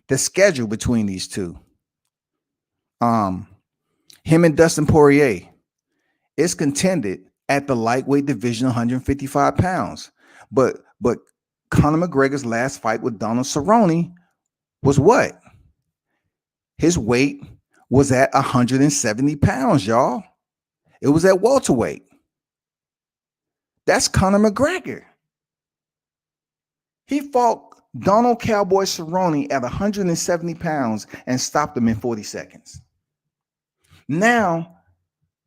the schedule between these two, him and Dustin Poirier, is contended at the lightweight division, 155 pounds. But Conor McGregor's last fight with Donald Cerrone was what? His weight was at 170 pounds, y'all. It was at welterweight. That's Conor McGregor. He fought Donald Cowboy Cerrone at 170 pounds and stopped him in 40 seconds. Now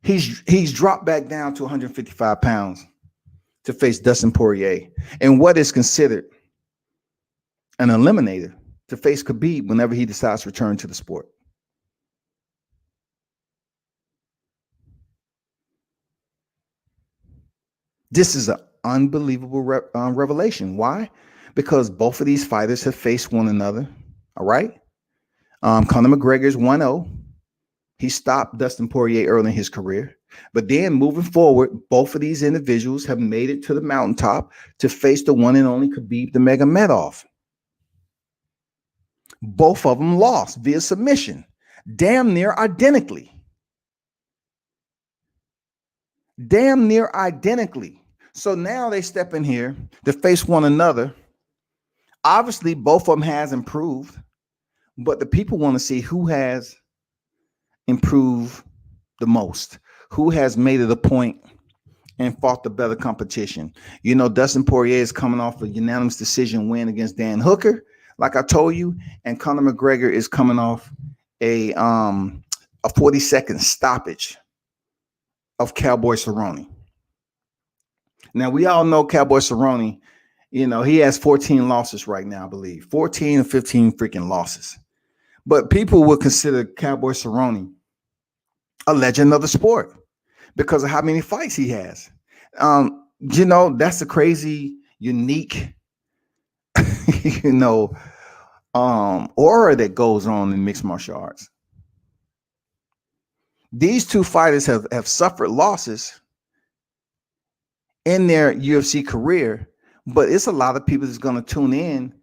he's dropped back down to 155 pounds to face Dustin Poirier, and what is considered an eliminator to face Khabib whenever he decides to return to the sport. This is an unbelievable revelation. Why? Because both of these fighters have faced one another. All right. Conor McGregor is 1-0. He stopped Dustin Poirier early in his career. But then moving forward, both of these individuals have made it to the mountaintop to face the one and only Khabib Nurmagomedov. Both of them lost via submission, damn near identically. Damn near identically. So now they step in here to face one another. Obviously, both of them has improved, but the people want to see who has improved the most, who has made it a point and fought the better competition. You know, Dustin Poirier is coming off a unanimous decision win against Dan Hooker, like I told you, and Conor McGregor is coming off a 40-second stoppage of Cowboy Cerrone. Now, we all know Cowboy Cerrone, you know, he has 14 losses right now, I believe. 14 or 15 freaking losses. But people will consider Cowboy Cerrone a legend of the sport because of how many fights he has. You know, that's a crazy, unique, you know, aura that goes on in mixed martial arts. These two fighters have suffered losses in their UFC career, but it's a lot of people that's going to tune in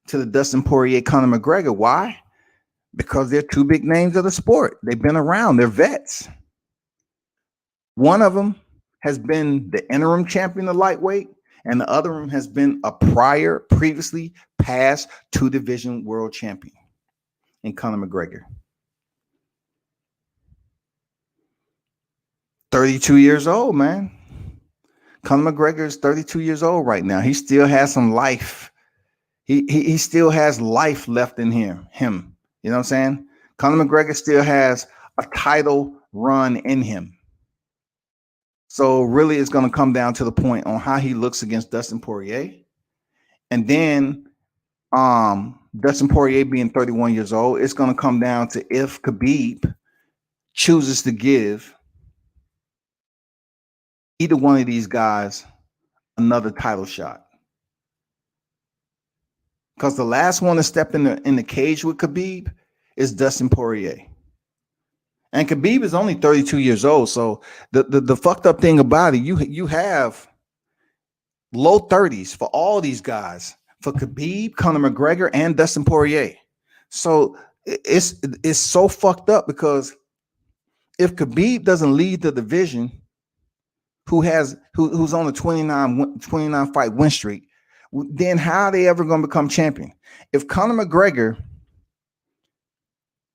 to the Dustin Poirier, Conor McGregor. Why? Because they're two big names of the sport. They've been around. They're vets. One of them has been the interim champion of lightweight, and the other one has been a previously past two-division world champion in Conor McGregor. 32 years old, man. Conor McGregor is 32 years old right now. He still has some life. He still has life left in him. You know what I'm saying? Conor McGregor still has a title run in him. So really it's going to come down to the point on how he looks against Dustin Poirier. And then Dustin Poirier being 31 years old, it's going to come down to if Khabib chooses to give either one of these guys another title shot. Because the last one to step in the cage with Khabib is Dustin Poirier. And Khabib is only 32 years old. So the fucked up thing about it, you have low 30s for all these guys, for Khabib, Conor McGregor, and Dustin Poirier. So it's so fucked up because if Khabib doesn't lead the division, who's on a 29 fight win streak, then how are they ever going to become champion? If Conor McGregor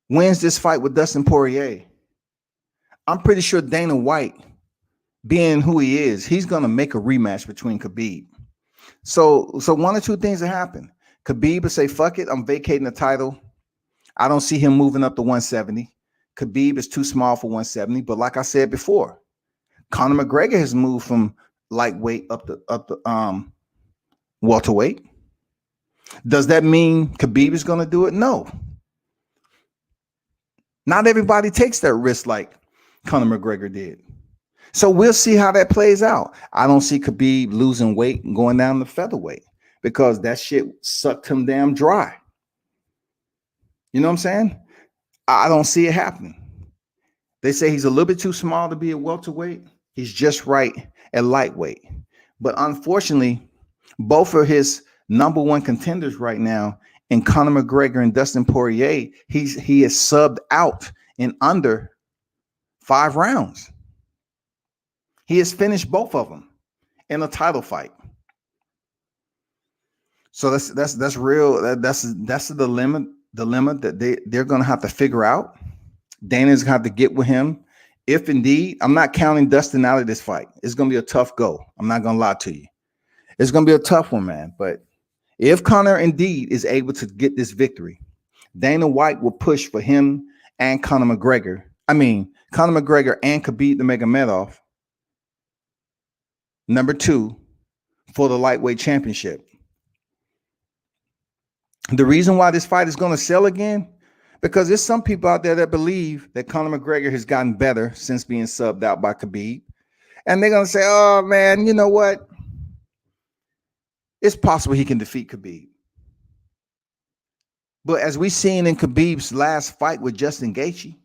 wins this fight with Dustin Poirier, I'm pretty sure Dana White, being who he is, he's going to make a rematch between Khabib. So one or two things will happen. Khabib will say, fuck it, I'm vacating the title. I don't see him moving up to 170. Khabib is too small for 170. But like I said before, Conor McGregor has moved from lightweight up to welterweight. Does that mean Khabib is going to do it? No. Not everybody takes that risk like Conor McGregor did. So we'll see how that plays out. I don't see Khabib losing weight and going down to featherweight because that shit sucked him damn dry. You know what I'm saying? I don't see it happening. They say he's a little bit too small to be a welterweight. He's just right at lightweight. But unfortunately, both of his number one contenders right now in Conor McGregor and Dustin Poirier, he is subbed out in under 5 rounds. He has finished both of them in a title fight. So that's real. That's the dilemma that they're going to have to figure out. Dana's going to have to get with him. If indeed, I'm not counting Dustin out of this fight. It's going to be a tough go. I'm not going to lie to you. It's going to be a tough one, man. But if Conor indeed is able to get this victory, Dana White will push for him and Conor McGregor. Conor McGregor and Khabib Nurmagomedov, number 2, for the lightweight championship. The reason why this fight is going to sell again, because there's some people out there that believe that Conor McGregor has gotten better since being subbed out by Khabib. And they're going to say, oh, man, you know what? It's possible he can defeat Khabib. But as we've seen in Khabib's last fight with Justin Gaethje,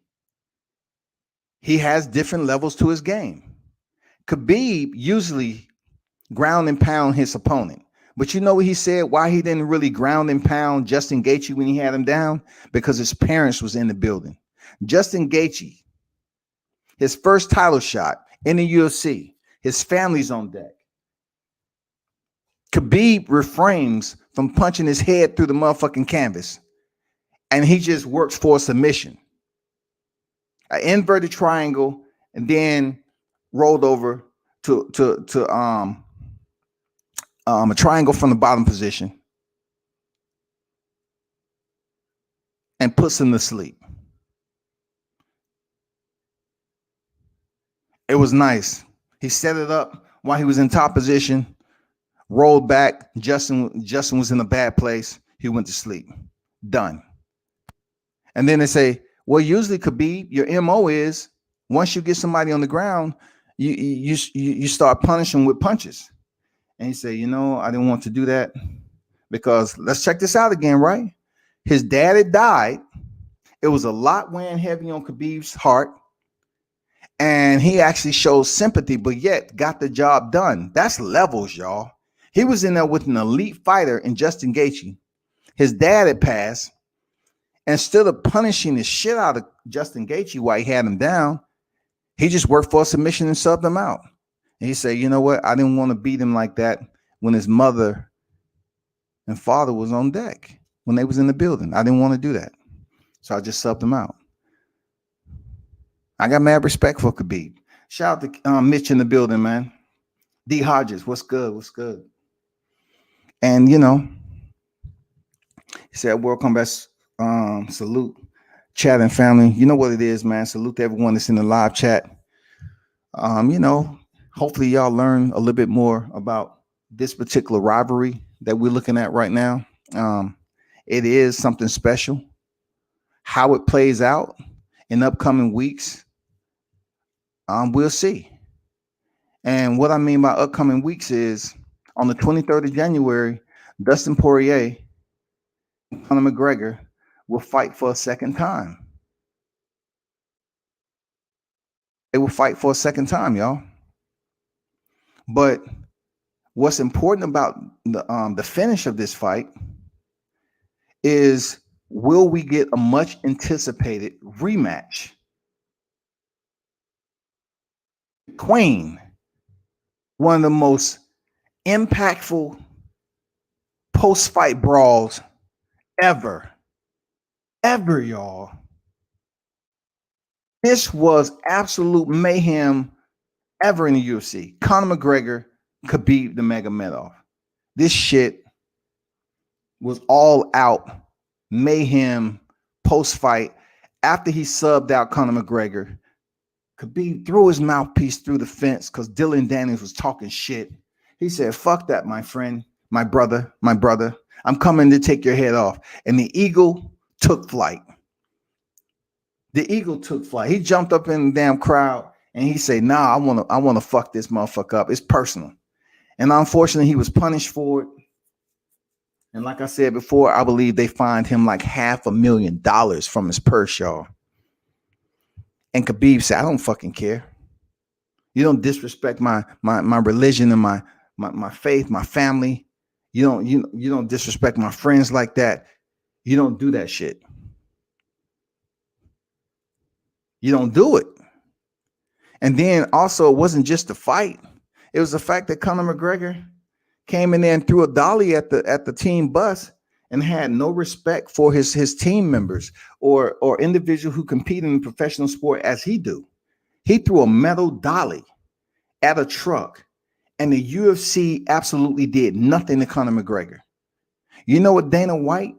he has different levels to his game. Khabib usually ground and pound his opponent. But you know what he said? Why he didn't really ground and pound Justin Gaethje when he had him down? Because his parents was in the building. Justin Gaethje, his first title shot in the UFC, his family's on deck. Khabib refrains from punching his head through the motherfucking canvas. And he just works for a submission. An inverted triangle, and then rolled over to a triangle from the bottom position and puts him to sleep. It was nice. He set it up while he was in top position, rolled back. Justin was in a bad place. He went to sleep. Done. And then they say, well, usually Khabib, your MO is once you get somebody on the ground, you start punishing with punches. And he said, I didn't want to do that because let's check this out again, right? His dad had died. It was a lot weighing heavy on Khabib's heart. And he actually showed sympathy, but yet got the job done. That's levels, y'all. He was in there with an elite fighter in Justin Gaethje. His dad had passed. Instead of punishing the shit out of Justin Gaethje while he had him down, he just worked for a submission and subbed him out. And he said, you know what? I didn't want to beat him like that when his mother and father was on deck, when they was in the building. I didn't want to do that. So I just subbed him out. I got mad respect for Khabib. Shout out to Mitch in the building, man. D Hodges, what's good? What's good? And, he said, World Combat salute, chat and family. You know what it is, man. Salute to everyone that's in the live chat. Hopefully y'all learn a little bit more about this particular rivalry that we're looking at right now. It is something special. How it plays out in upcoming weeks, we'll see. And what I mean by upcoming weeks is on the 23rd of January, Dustin Poirier and Conor McGregor will fight for a second time. They will fight for a second time, y'all. But what's important about the finish of this fight is, will we get a much anticipated rematch? Queen, one of the most impactful post-fight brawls ever, y'all. This was absolute mayhem ever in the UFC. Conor McGregor, Khabib Nurmagomedov. This shit was all out mayhem post-fight. After he subbed out Conor McGregor, Khabib threw his mouthpiece through the fence because Dylan Daniels was talking shit. He said, fuck that, my friend, my brother. I'm coming to take your head off. And the eagle took flight. He jumped up in the damn crowd and he said, nah, I want to fuck this motherfucker up. It's personal. And unfortunately, he was punished for it. And like I said before, I believe they fined him like $500,000 from his purse, y'all. And Khabib said, I don't fucking care. You don't disrespect my religion and my faith, my family. You don't disrespect my friends like that. You don't do that shit. You don't do it. And then also, it wasn't just the fight. It was the fact that Conor McGregor came in there and threw a dolly at the team bus and had no respect for his team members or individuals who compete in professional sport as he do. He threw a metal dolly at a truck, and the UFC absolutely did nothing to Conor McGregor. You know what Dana White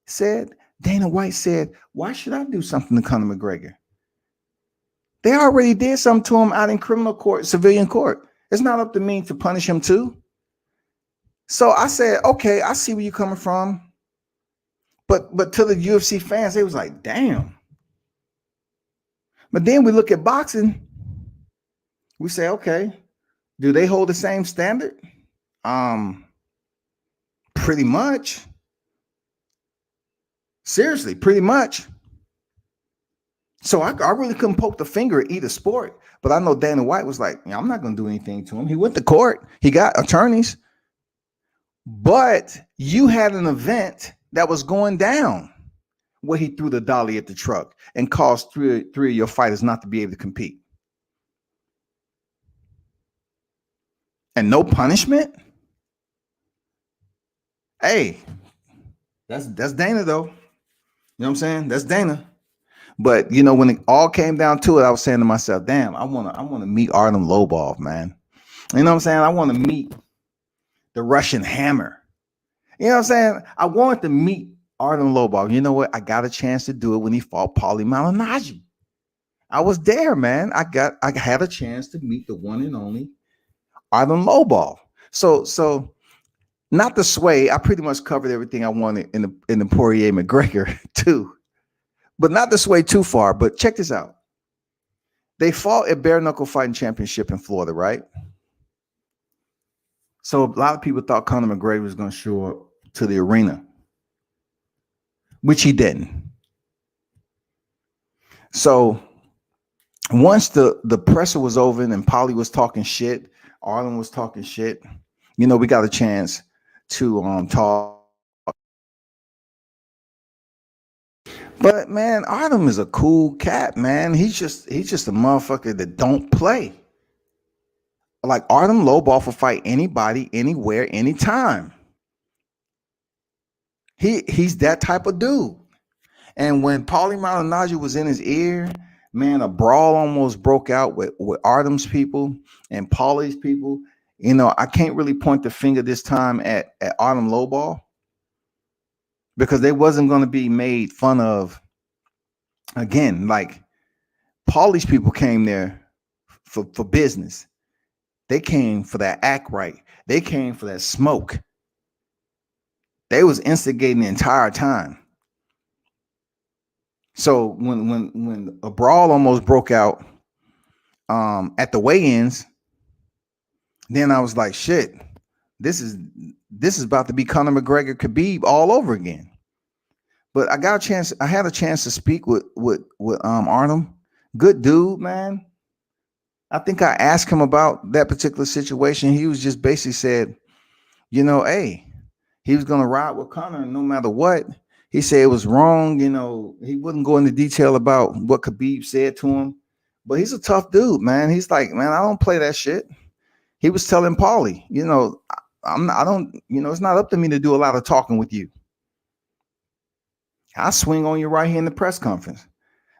said? Dana White said, why should I do something to Conor McGregor? They already did something to him out in criminal court, civilian court. It's not up to me to punish him too. So I said, okay, I see where you're coming from. But to the UFC fans, they was like, damn. But then we look at boxing. We say, okay, do they hold the same standard? Pretty much. Seriously, pretty much. So I really couldn't poke the finger at either sport. But I know Dana White was like, I'm not going to do anything to him. He went to court. He got attorneys. But you had an event that was going down where he threw the dolly at the truck and caused three of your fighters not to be able to compete. And no punishment? Hey, that's Dana though. You know what I'm saying? That's Dana. But you know, when it all came down to it, I was saying to myself, damn, I wanna meet Artem Lobov, man. You know what I'm saying? I want to meet the Russian Hammer. You know what I'm saying? I wanted to meet Artem Lobov. You know what? I got a chance to do it when he fought Paulie Malignaggi. I was there, man. I had a chance to meet the one and only Artem Lobov. So not to sway, I pretty much covered everything I wanted in the Poirier McGregor too. But not to sway too far. But check this out. They fought at Bare Knuckle Fighting Championship in Florida, right? So a lot of people thought Conor McGregor was going to show up to the arena, which he didn't. So once the presser was over and Paulie was talking shit, Arlen was talking shit, you know, we got a chance to talk. But man, Artem is a cool cat, man. He's just a motherfucker that don't play. Like Artem Lobov will fight anybody, anywhere, anytime. He's that type of dude. And when Paulie Malignaggi was in his ear, man, a brawl almost broke out with Artem's people and Paulie's people. You know, I can't really point the finger this time at Artem Lobov because they wasn't going to be made fun of again. Like Paulie's people came there for business. They came for that act right. They came for that smoke. They was instigating the entire time. So when a brawl almost broke out at the weigh-ins, then I was like, shit, this is about to be Conor McGregor Khabib all over again. But I had a chance to speak with Artem. Good dude, man. I think I asked him about that particular situation. He was just basically said, you know, hey, he was gonna ride with Conor no matter what. He said it was wrong, you know. He wouldn't go into detail about what Khabib said to him, but he's a tough dude, man. He's like, man, I don't play that shit. He was telling Paulie, you know, I don't, you know, it's not up to me to do a lot of talking with you. I swing on you right here in the press conference.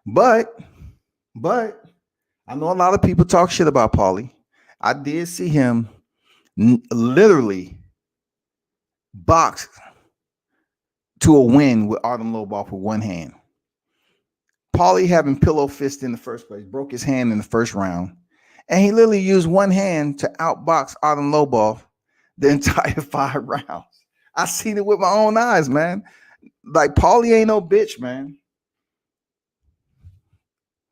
But I know a lot of people talk shit about Paulie. I did see him literally box to a win with Artem Lobov with one hand. Paulie having pillow fist in the first place, broke his hand in the first round. And he literally used one hand to outbox Artem Lobov the entire 5 rounds. I seen it with my own eyes, man. Like Paulie ain't no bitch, man.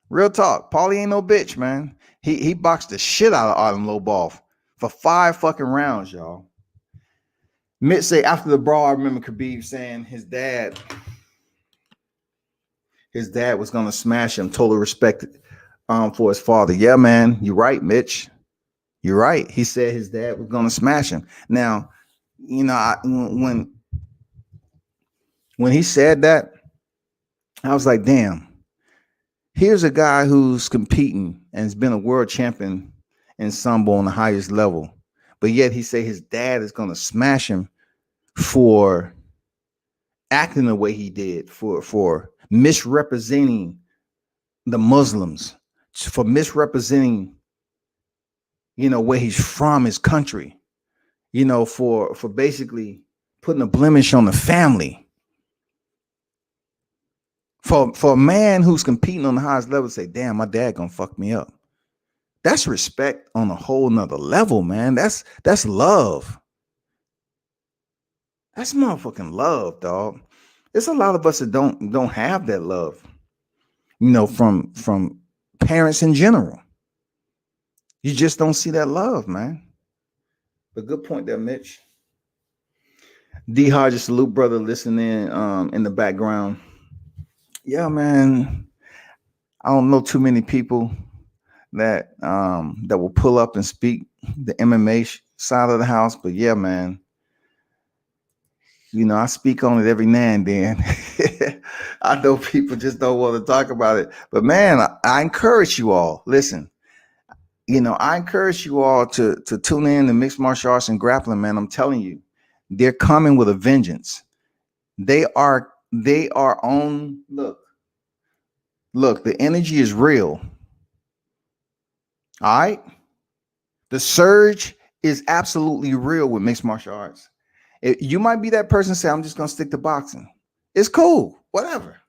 Real talk. Paulie ain't no bitch, man. He boxed the shit out of Artem Lobov for 5 fucking rounds, y'all. Mitch say after the brawl, I remember Khabib saying his dad was gonna smash him. Total respect for his father. Yeah, man, you're right, Mitch. You're right. He said his dad was gonna smash him. Now, when he said that, I was like, damn. Here's a guy who's competing and has been a world champion in sambo on the highest level, but yet he say his dad is gonna smash him for acting the way he did, for misrepresenting the Muslims, for misrepresenting, where he's from, his country, for basically putting a blemish on the family. For a man who's competing on the highest level, say, damn, my dad gonna fuck me up. That's respect on a whole nother level, man. That's love. That's motherfucking love, dog. There's a lot of us that don't have that love, from parents in general. You just don't see that love, man. But good point there, Mitch. D Hodges, salute brother, listening in the background. Yeah, man. I don't know too many people that will pull up and speak the MMA side of the house, but yeah, man. I speak on it every now and then. I know people just don't want to talk about it, but man, I encourage you all. Listen, I encourage you all to tune in to mixed martial arts and grappling, man. I'm telling you, they're coming with a vengeance. They are on. Look, the energy is real. All right. The surge is absolutely real with mixed martial arts. You might be that person say, I'm just going to stick to boxing. It's cool. Whatever.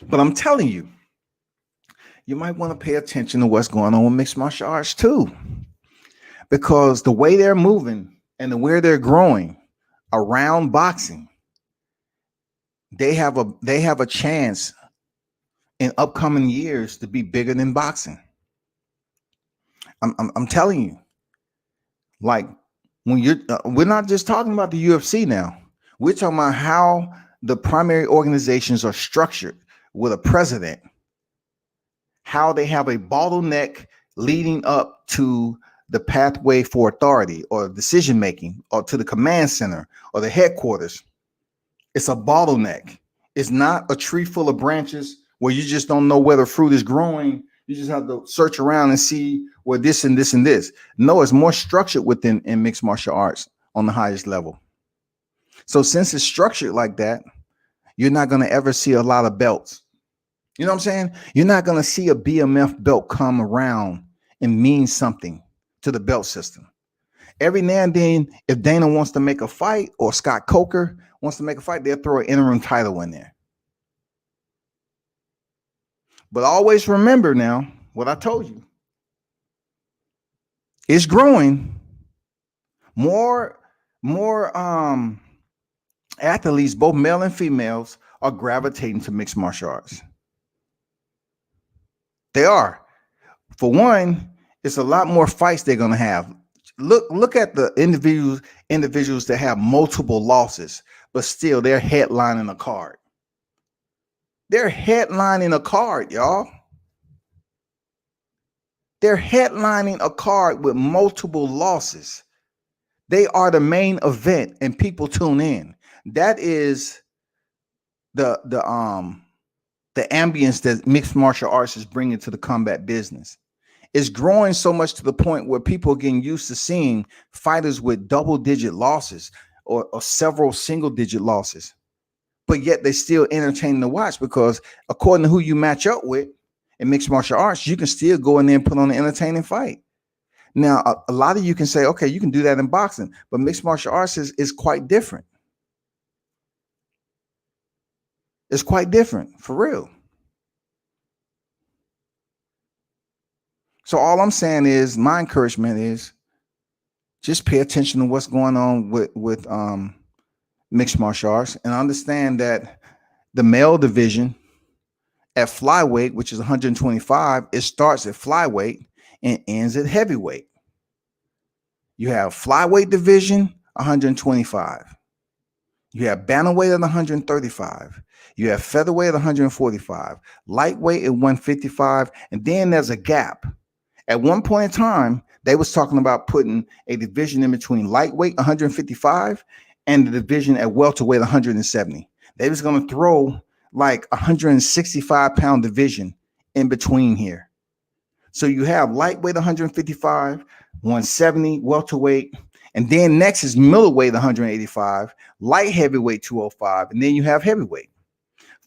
But I'm telling you, you might want to pay attention to what's going on with mixed martial arts too. Because the way they're moving and the way they're growing around boxing, they have a chance in upcoming years to be bigger than boxing. I'm telling you, like when we're not just talking about the UFC now. We're talking about how the primary organizations are structured with a president, how they have a bottleneck leading up to the pathway for authority or decision making or to the command center or the headquarters. It's a bottleneck. It's not a tree full of branches where you just don't know where the fruit is growing. You just have to search around and see where this and this and this. No, it's more structured within in mixed martial arts on the highest level. So since it's structured like that, you're not going to ever see a lot of belts. You know what I'm saying? You're not going to see a BMF belt come around and mean something to the belt system. Every now and then, if Dana wants to make a fight or Scott Coker wants to make a fight, they'll throw an interim title in there. But always remember now what I told you. It's growing. More athletes, both male and females, are gravitating to mixed martial arts. They are. For one, it's a lot more fights they're going to have. Look at the individuals that have multiple losses, but still they're headlining a card. They're headlining a card, y'all. They're headlining a card with multiple losses. They are the main event and people tune in. That is the ambience that mixed martial arts is bringing to the combat business. It's growing so much to the point where people are getting used to seeing fighters with double-digit losses or several single-digit losses, but yet they still entertaining to watch because according to who you match up with in mixed martial arts, you can still go in there and put on an entertaining fight. Now, a lot of you can say, okay, you can do that in boxing, but mixed martial arts is quite different. It's quite different, for real. So all I'm saying is, my encouragement is just pay attention to what's going on with mixed martial arts and understand that the male division at flyweight, which is 125, it starts at flyweight and ends at heavyweight. You have flyweight division, 125. You have bantamweight at 135. You have featherweight at 145, lightweight at 155, and then there's a gap. At one point in time, they was talking about putting a division in between lightweight 155 and the division at welterweight 170. They was going to throw like 165-pound division in between here. So you have lightweight 155, 170, welterweight, and then next is middleweight 185, light heavyweight 205, and then you have heavyweight.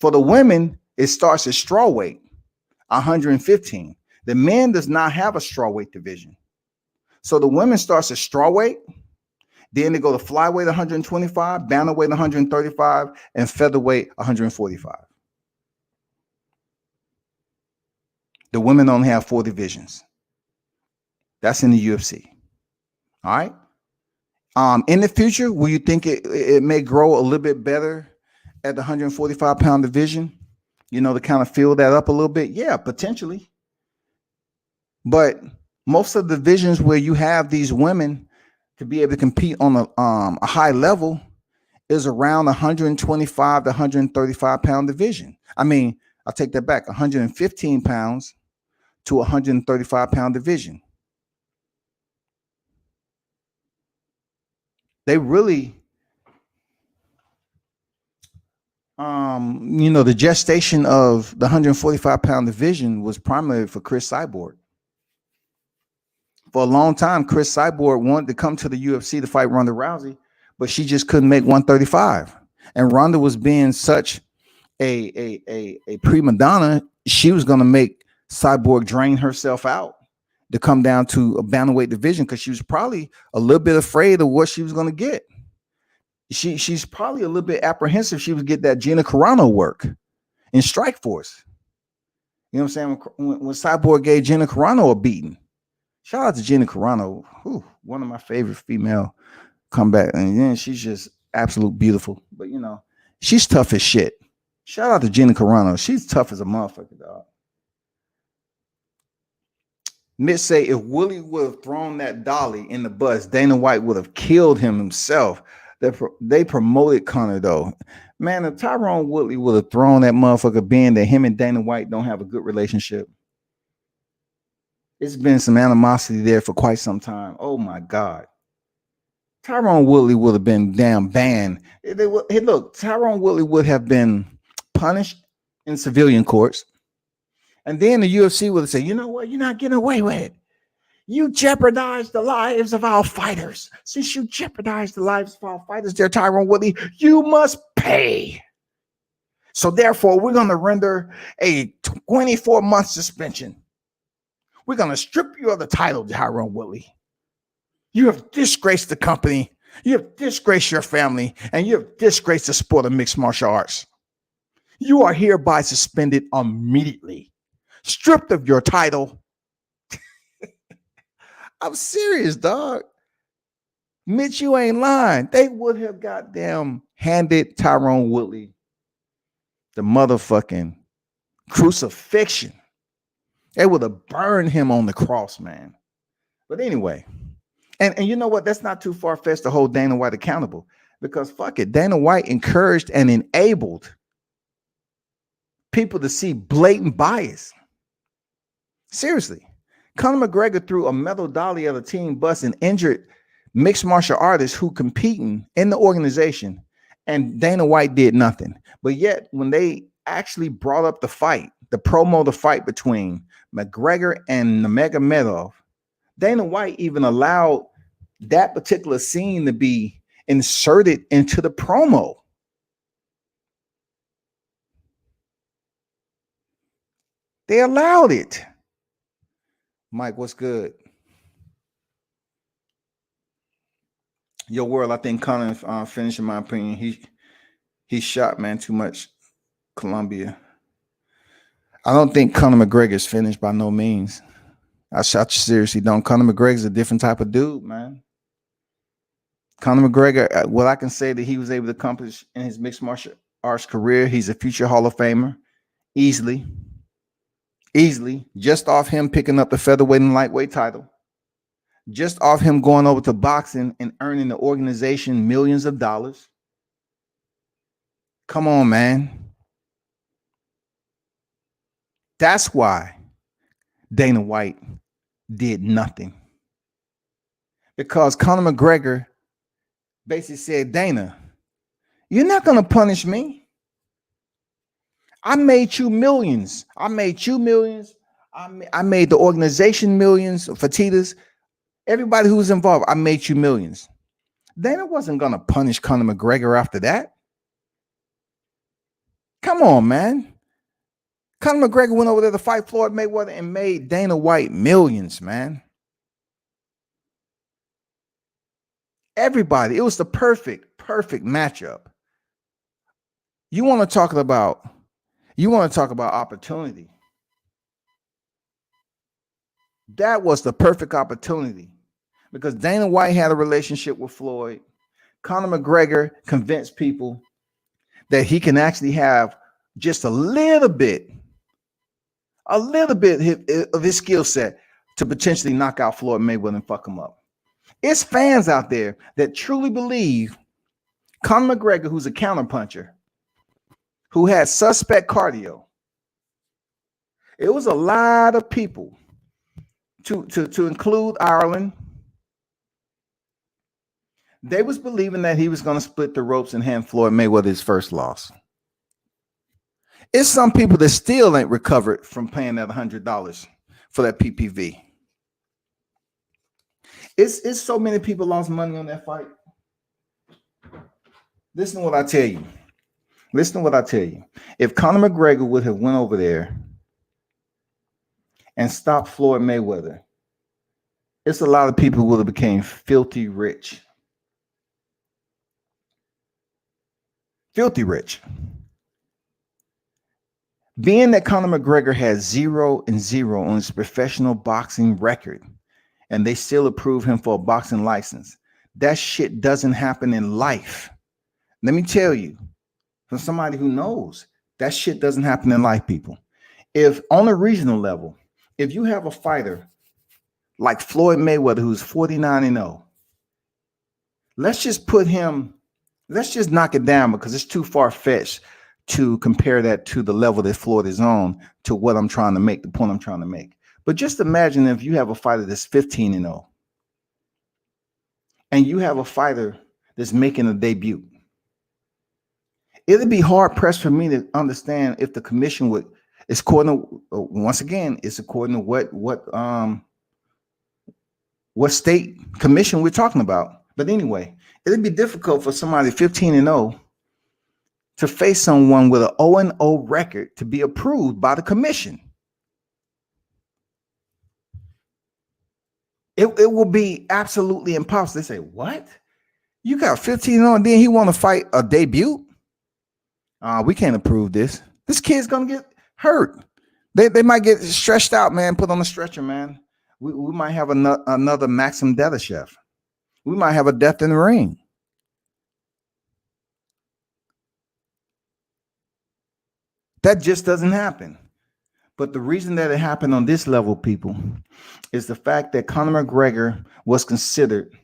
For the women, it starts at strawweight 115. The men does not have a strawweight division. So the women starts at strawweight, then they go to flyweight 125, bantamweight 135, and featherweight 145. The women only have 4 divisions. That's in the UFC. All right. In the future, will you think it may grow a little bit better at the 145-pound division? You know, to kind of fill that up a little bit? Yeah, potentially. But most of the divisions where you have these women to be able to compete on a high level is around 125 to 135-pound division. I mean, I'll take that back, 115 pounds to 135-pound division. They really, the gestation of the 145-pound division was primarily for Chris Cyborg. For a long time, Chris Cyborg wanted to come to the UFC to fight Ronda Rousey, but she just couldn't make 135. And Ronda was being such a prima donna, she was going to make Cyborg drain herself out to come down to a bantamweight division because she was probably a little bit afraid of what she was going to get. She's probably a little bit apprehensive she would get that Gina Carano work in Strikeforce. You know what I'm saying? When Cyborg gave Gina Carano a beating. Shout out to Gina Carano, one of my favorite female comeback. And then she's just absolute beautiful. But, she's tough as shit. Shout out to Gina Carano. She's tough as a motherfucker, dog. Mitch say if Willie would have thrown that dolly in the bus, Dana White would have killed him himself. They promoted Conor, though. Man, if Tyrone Woodley would have thrown that motherfucker, being that him and Dana White don't have a good relationship, it's been some animosity there for quite some time. Oh, my God. Tyrone Woodley would have been damn banned. Look, Tyrone Woodley would have been punished in civilian courts. And then the UFC would have said, you know what? You're not getting away with it. You jeopardized the lives of our fighters. Since you jeopardized the lives of our fighters there, Tyrone Woodley, you must pay. So therefore, we're going to render a 24-month suspension. We're going to strip you of the title, Tyrone Woodley. You have disgraced the company. You have disgraced your family. And you have disgraced the sport of mixed martial arts. You are hereby suspended immediately. Stripped of your title. I'm serious, dog. Mitch, you ain't lying. They would have goddamn handed Tyrone Woodley the motherfucking crucifixion. They would have burned him on the cross, man. But anyway, and you know what? That's not too far-fetched to hold Dana White accountable because fuck it. Dana White encouraged and enabled people to see blatant bias. Seriously. Conor McGregor threw a metal dolly at a team bus and injured mixed martial artists who competing in the organization, and Dana White did nothing. But yet, when they actually brought up the fight, the promo, the fight between McGregor and Nurmagomedov, Dana White even allowed that particular scene to be inserted into the promo. They allowed it. Mike, what's good? Your world, I think Conor finished, in my opinion. He shot, man, too much. Colombia. I don't think Conor McGregor is finished by no means. I seriously don't. Conor McGregor's a different type of dude, man. Conor McGregor, what I can say that he was able to accomplish in his mixed martial arts career, he's a future Hall of Famer. Easily, just off him picking up the featherweight and lightweight title, just off him going over to boxing and earning the organization millions of dollars. Come on, man. That's why Dana White did nothing. Because Conor McGregor basically said, Dana, you're not going to punish me. I made you millions. I made the organization millions, Fertitas, everybody who was involved. I made you millions. Dana wasn't going to punish Conor McGregor after that. Come on, man. Conor McGregor went over there to fight Floyd Mayweather and made Dana White millions, man. Everybody. It was the perfect matchup. You want to talk about opportunity. That was the perfect opportunity because Dana White had a relationship with Floyd. Conor McGregor convinced people that he can actually have just a little bit of his skill set to potentially knock out Floyd Mayweather and fuck him up. It's fans out there that truly believe Conor McGregor, who's a counterpuncher, who had suspect cardio. It was a lot of people, to include Ireland. They was believing that he was going to split the ropes and hand Floyd Mayweather his first loss. It's some people that still ain't recovered from paying that $100 for that PPV. It's so many people lost money on that fight. Listen to what I tell you. If Conor McGregor would have went over there and stopped Floyd Mayweather, it's a lot of people who would have became filthy rich. Filthy rich. Being that Conor McGregor has 0-0 on his professional boxing record, and they still approve him for a boxing license, that shit doesn't happen in life. Let me tell you, from somebody who knows, that shit doesn't happen in life, people. If on a regional level, if you have a fighter like Floyd Mayweather, who's 49-0, let's just knock it down because it's too far-fetched to compare that to the level that Floyd is on to what I'm trying to make, the point I'm trying to make. But just imagine if you have a fighter that's 15-0 and you have a fighter that's making a debut. It'd be hard pressed for me to understand if the commission would. It's according to, once again, it's according to what state commission we're talking about. But anyway, it'd be difficult for somebody 15-0 to face someone with an 0-0 record to be approved by the commission. It will be absolutely impossible. They say, what? You got 15-0 and then he want to fight a debut? We can't approve this. This kid's going to get hurt. They might get stretched out, man, put on a stretcher, man. We might have another Maxim Dedashev. We might have a death in the ring. That just doesn't happen. But the reason that it happened on this level, people, is the fact that Conor McGregor was considered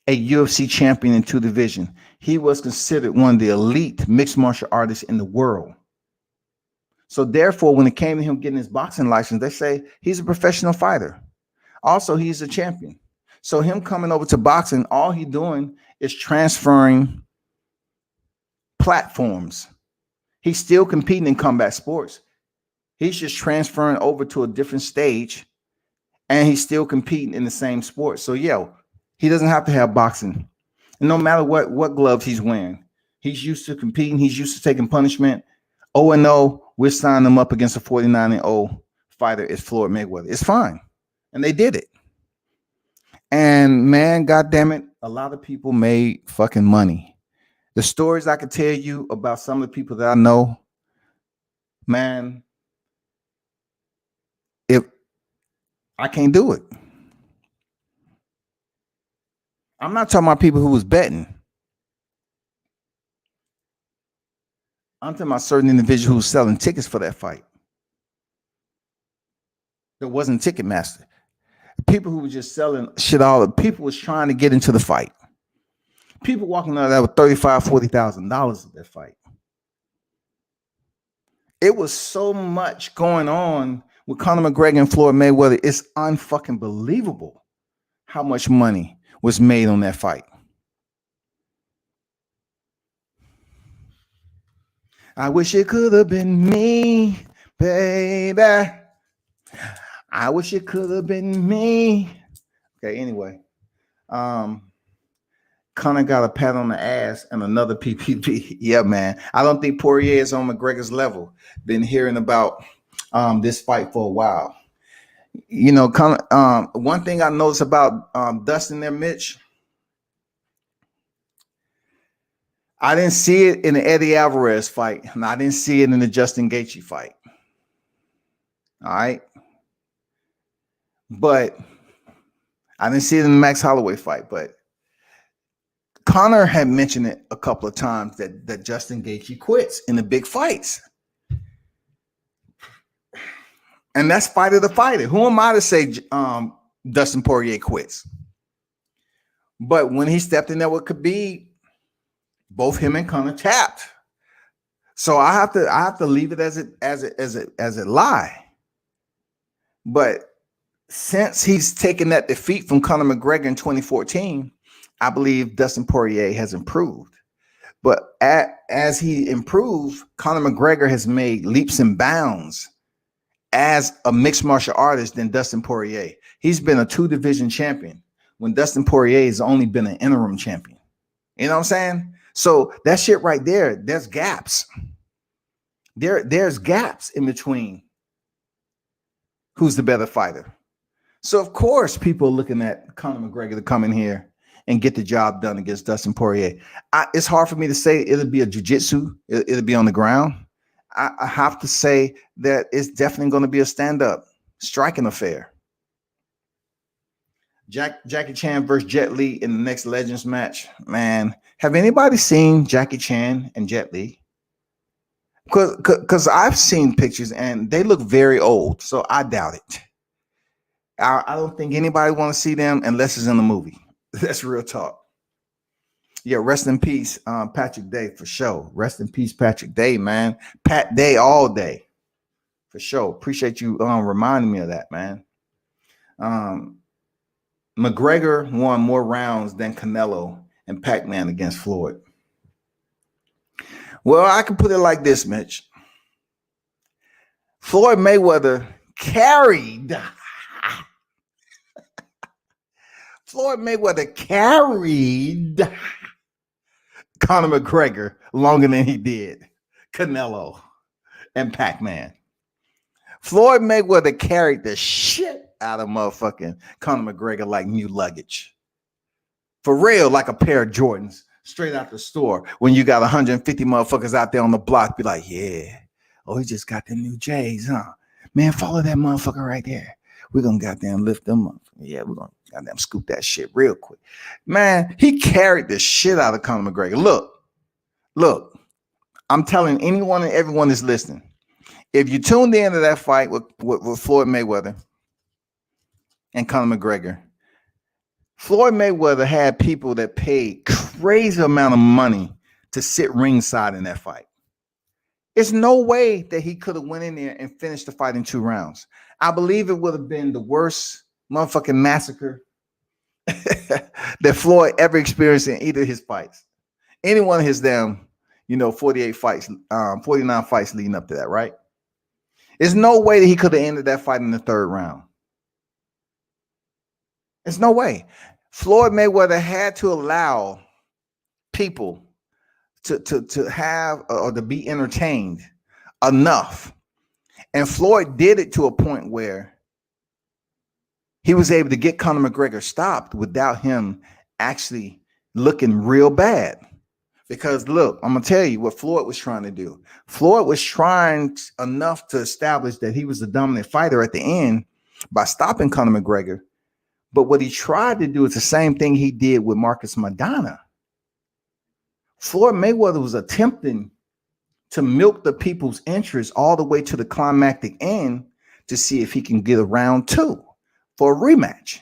a UFC champion in 2 divisions. He was considered one of the elite mixed martial artists in the world. So therefore, when it came to him getting his boxing license, they say he's a professional fighter. Also, he's a champion. So him coming over to boxing, all he's doing is transferring platforms. He's still competing in combat sports. He's just transferring over to a different stage, and he's still competing in the same sport. So yeah, he doesn't have to have boxing. And no matter what gloves he's wearing, he's used to competing. He's used to taking punishment. 0-0, we're signing him up against a 49-0 fighter. It's Floyd Mayweather. It's fine. And they did it. And man, goddamn it, a lot of people made fucking money. The stories I could tell you about some of the people that I know, man, if I can't do it. I'm not talking about people who was betting. I'm talking about certain individuals who was selling tickets for that fight. There wasn't Ticketmaster. People who were just selling shit all the people was trying to get into the fight. People walking out of that with $35,000-$40,000 of that fight. It was so much going on with Conor McGregor and Floyd Mayweather. It's unfucking believable how much money was made on that fight. I wish it could have been me, baby. I wish it could have been me. Okay, anyway. Conor got a pat on the ass and another PPP. Yeah, man. I don't think Poirier is on McGregor's level. Been hearing about this fight for a while. You know, Conor, one thing I noticed about Dustin there, Mitch, I didn't see it in the Eddie Alvarez fight, and I didn't see it in the Justin Gaethje fight. All right. But I didn't see it in the Max Holloway fight, but Conor had mentioned it a couple of times that Justin Gaethje quits in the big fights. And that's fight of the fighter. Who am I to say Dustin Poirier quits? But when he stepped in there with Khabib, both him and Conor tapped. So I have to leave it as it lie. But since he's taken that defeat from Conor McGregor in 2014, I believe Dustin Poirier has improved. But as he improved, Conor McGregor has made leaps and bounds as a mixed martial artist than Dustin Poirier. He's been a 2-division champion when Dustin Poirier has only been an interim champion. You know what I'm saying? So that shit right there, there's gaps. There's gaps in between who's the better fighter. So, of course, people are looking at Conor McGregor to come in here and get the job done against Dustin Poirier. It's hard for me to say it'll be a jiu-jitsu. It'll be on the ground. I have to say that it's definitely going to be a stand-up striking affair. Jackie Chan versus Jet Li in the next Legends match. Man, have anybody seen Jackie Chan and Jet Li? Because I've seen pictures and they look very old, so I doubt it. I don't think anybody want to see them unless it's in the movie. That's real talk. Yeah, rest in peace, Patrick Day, for sure. Rest in peace, Patrick Day, man. Pat Day all day, for sure. Appreciate you reminding me of that, man. McGregor won more rounds than Canelo and Pac-Man against Floyd. Well, I can put it like this, Mitch. Floyd Mayweather carried Conor McGregor longer than he did Canelo and Pac-Man. Floyd Mayweather carried the shit out of motherfucking Conor McGregor like new luggage. For real, like a pair of Jordans straight out the store. When you got 150 motherfuckers out there on the block, be like, yeah, oh, he just got the new J's, huh? Man, follow that motherfucker right there. We're going to goddamn lift them up. Yeah, we're going to goddamn scoop that shit real quick. Man, he carried the shit out of Conor McGregor. Look, I'm telling anyone and everyone that's listening, if you tuned into that fight with Floyd Mayweather and Conor McGregor, Floyd Mayweather had people that paid crazy amount of money to sit ringside in that fight. There's no way that he could have went in there and finished the fight in 2 rounds. I believe it would have been the worst motherfucking massacre that Floyd ever experienced in either of his fights. Any one of his damn, 48 fights, 49 fights leading up to that, right? There's no way that he could have ended that fight in the 3rd round. There's no way. Floyd Mayweather had to allow people to have or to be entertained enough. And Floyd did it to a point where he was able to get Conor McGregor stopped without him actually looking real bad. Because look, I'm going to tell you what Floyd was trying to do. Floyd was trying enough to establish that he was the dominant fighter at the end by stopping Conor McGregor. But what he tried to do is the same thing he did with Marcus Maidana. Floyd Mayweather was attempting to milk the people's interest all the way to the climactic end to see if he can get a round 2 for a rematch.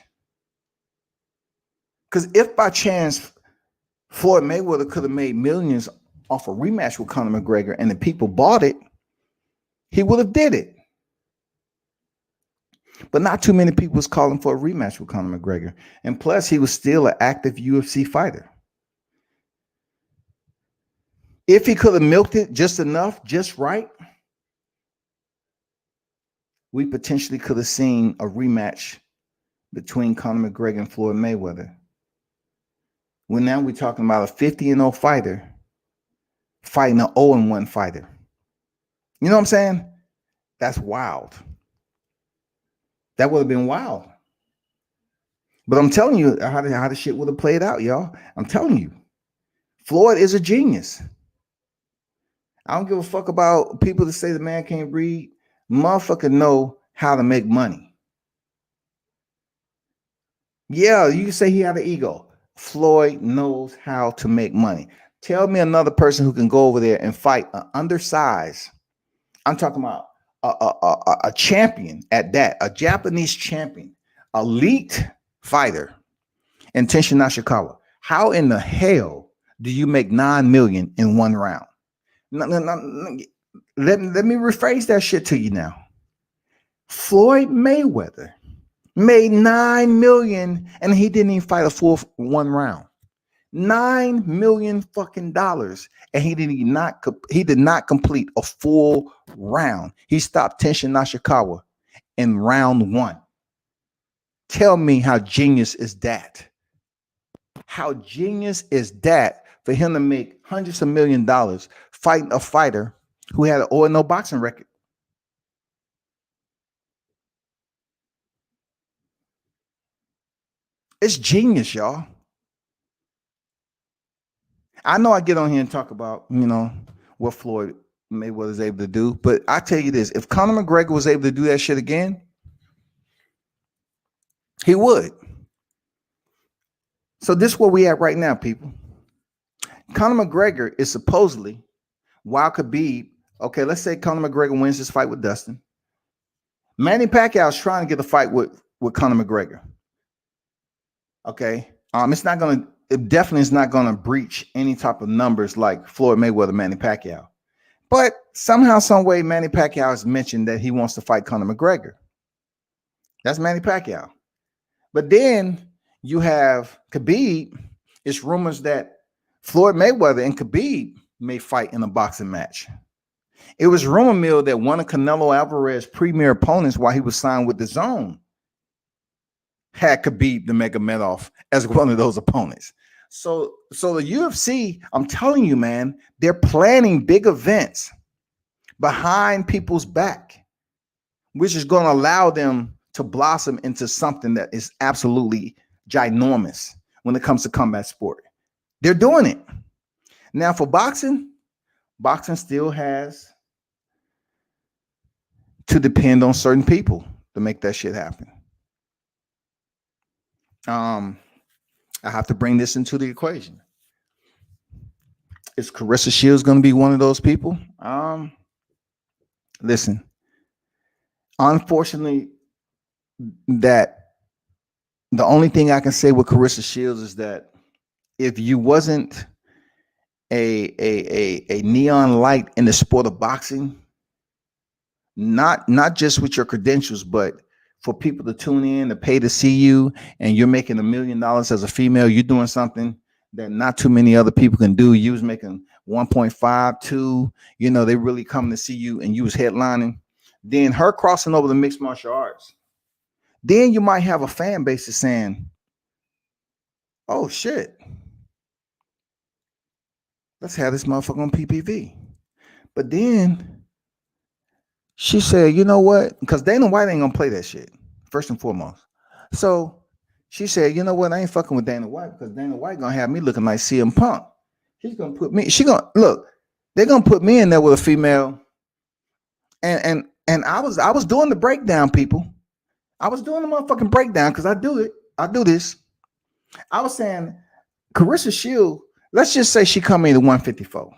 Because if by chance Floyd Mayweather could have made millions off a rematch with Conor McGregor and the people bought it, he would have did it. But not too many people was calling for a rematch with Conor McGregor. And plus, he was still an active UFC fighter. If he could have milked it just enough, just right, we potentially could have seen a rematch between Conor McGregor and Floyd Mayweather. Well, now we're talking about a 50-0 fighter fighting an 0-1 fighter. You know what I'm saying? That's wild. That would have been wild. But I'm telling you how the shit would have played out, y'all. I'm telling you. Floyd is a genius. I don't give a fuck about people that say the man can't read. Motherfucker know how to make money. Yeah, you can say he had an ego. Floyd knows how to make money. Tell me another person who can go over there and fight an undersized. I'm talking about a champion at that, a Japanese champion, elite fighter in Tenshin Nashikawa. How in the hell do you make $9 million in one round? No, let me rephrase that shit to you now. Floyd Mayweather made $9 million and he didn't even fight a full one round. $9 million fucking dollars, and he did not complete a full round. He stopped Tenshin Nashikawa in round 1. Tell me how genius is that? How genius is that for him to make hundreds of million dollars fighting a fighter who had an 0-0 boxing record? It's genius, y'all. I know I get on here and talk about, what Floyd Mayweather is able to do, but I tell you this, if Conor McGregor was able to do that shit again, he would. So this is where we at right now, people. Conor McGregor is supposedly, while Khabib, okay, let's say Conor McGregor wins this fight with Dustin. Manny Pacquiao is trying to get a fight with Conor McGregor. Okay. It definitely is not going to breach any type of numbers like Floyd Mayweather, Manny Pacquiao. But somehow, some way, Manny Pacquiao has mentioned that he wants to fight Conor McGregor. That's Manny Pacquiao. But then you have Khabib. It's rumors that Floyd Mayweather and Khabib may fight in a boxing match. It was rumor mill that one of Canelo Alvarez's premier opponents while he was signed with the Zone had Khabib Nurmagomedov as one of those opponents. So the UFC, I'm telling you, man, they're planning big events behind people's back, which is going to allow them to blossom into something that is absolutely ginormous when it comes to combat sport. They're doing it. Now for boxing still has to depend on certain people to make that shit happen. I have to bring this into the equation. Is Carissa Shields going to be one of those people? Listen, unfortunately, that the only thing I can say with Carissa Shields is that if you wasn't a neon light in the sport of boxing, not just with your credentials, but for people to tune in, to pay to see you, and you're making $1 million as a female, you're doing something that not too many other people can do. You was making 1.5, 2, they really coming to see you, and you was headlining. Then her crossing over to mixed martial arts. Then you might have a fan base that's saying, oh shit, let's have this motherfucker on PPV. But then she said, you know what? Because Dana White ain't gonna play that shit, first and foremost. So she said, you know what? I ain't fucking with Dana White because Dana White gonna have me looking like CM Punk. They're gonna put me in there with a female. And I was doing the breakdown, people. I was doing the motherfucking breakdown because I do this. I was saying, Carissa Shields, let's just say she come in at 154.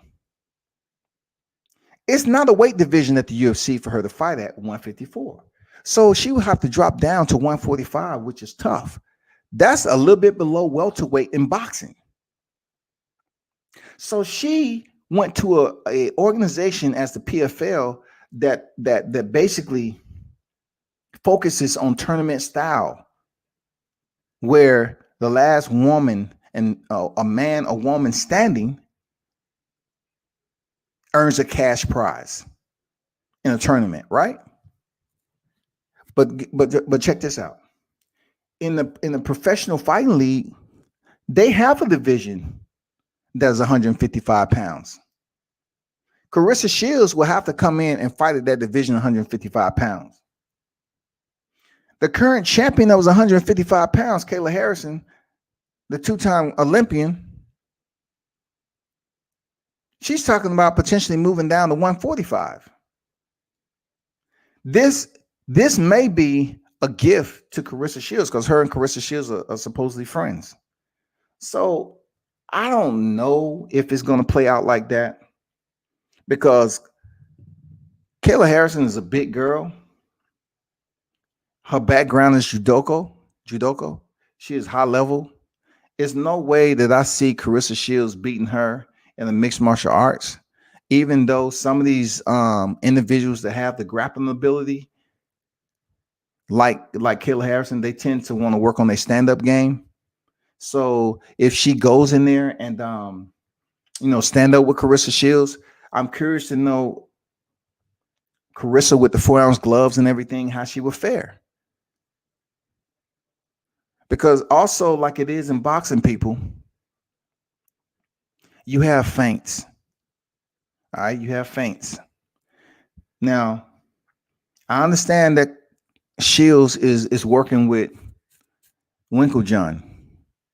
It's not a weight division at the UFC for her to fight at 154. So she would have to drop down to 145, which is tough. That's a little bit below welterweight in boxing. So she went to a organization as the PFL that basically focuses on tournament style, where the last woman and a man or woman standing earns a cash prize in a tournament, right? But check this out. In the professional fighting league, they have a division that's 155 pounds. Carissa Shields will have to come in and fight at that division 155 pounds. The current champion that was 155 pounds, Kayla Harrison, the two-time Olympian, she's talking about potentially moving down to 145. This may be a gift to Carissa Shields because her and Carissa Shields are supposedly friends. So I don't know if it's going to play out like that, because Kayla Harrison is a big girl. Her background is judoka. She is high level. There's no way that I see Carissa Shields beating her in the mixed martial arts, even though some of these individuals that have the grappling ability, like Kayla Harrison, they tend to want to work on their stand-up game. So if she goes in there and stand up with Carissa Shields, I'm curious to know Carissa with the 4-ounce gloves and everything, how she would fare. Because also, like it is in boxing, people, you have feints. All right, you have feints. Now, I understand that Shields is working with Winklejohn,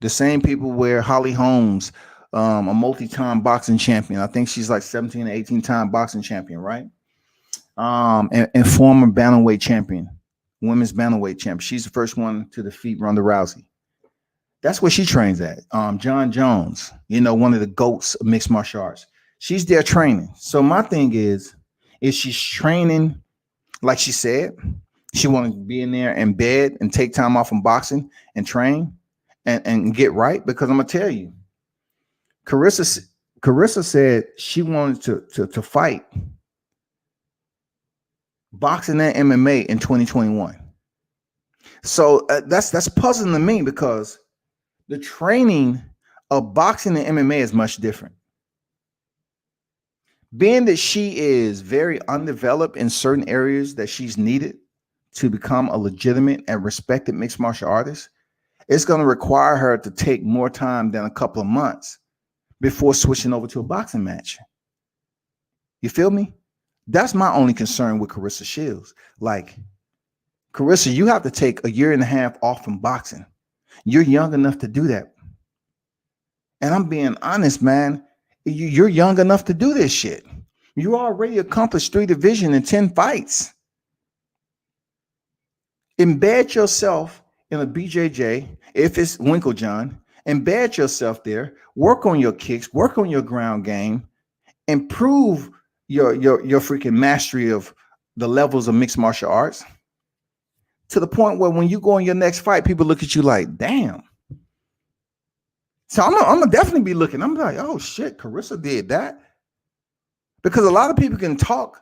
the same people where Holly Holmes, a multi-time boxing champion. I think she's like 17 or 18-time boxing champion, right? And former bantamweight champion, women's bantamweight champion. She's the first one to defeat Ronda Rousey. That's where she trains at. John Jones, one of the GOATs of mixed martial arts. She's there training. So my thing is she's training, like she said, she wanted to be in there in bed and take time off from boxing and train and get right? Because I'm gonna tell you, Carissa said she wanted to fight boxing and MMA in 2021. So that's puzzling to me, because the training of boxing and MMA is much different. Being that she is very undeveloped in certain areas that she's needed to become a legitimate and respected mixed martial artist, it's going to require her to take more time than a couple of months before switching over to a boxing match. You feel me? That's my only concern with Carissa Shields. Like, Carissa, you have to take 1.5 years off from boxing. You're young enough to do that. And I'm being honest, man. You're young enough to do this shit. You already accomplished 3 divisions and 10 fights. Embed yourself in a BJJ, if it's Winklejohn, embed yourself there, work on your kicks, work on your ground game, improve your freaking mastery of the levels of mixed martial arts, to the point where when you go in your next fight, people look at you like, damn. So I'm gonna definitely be looking. I'm like, oh shit, Carissa did that. Because a lot of people can talk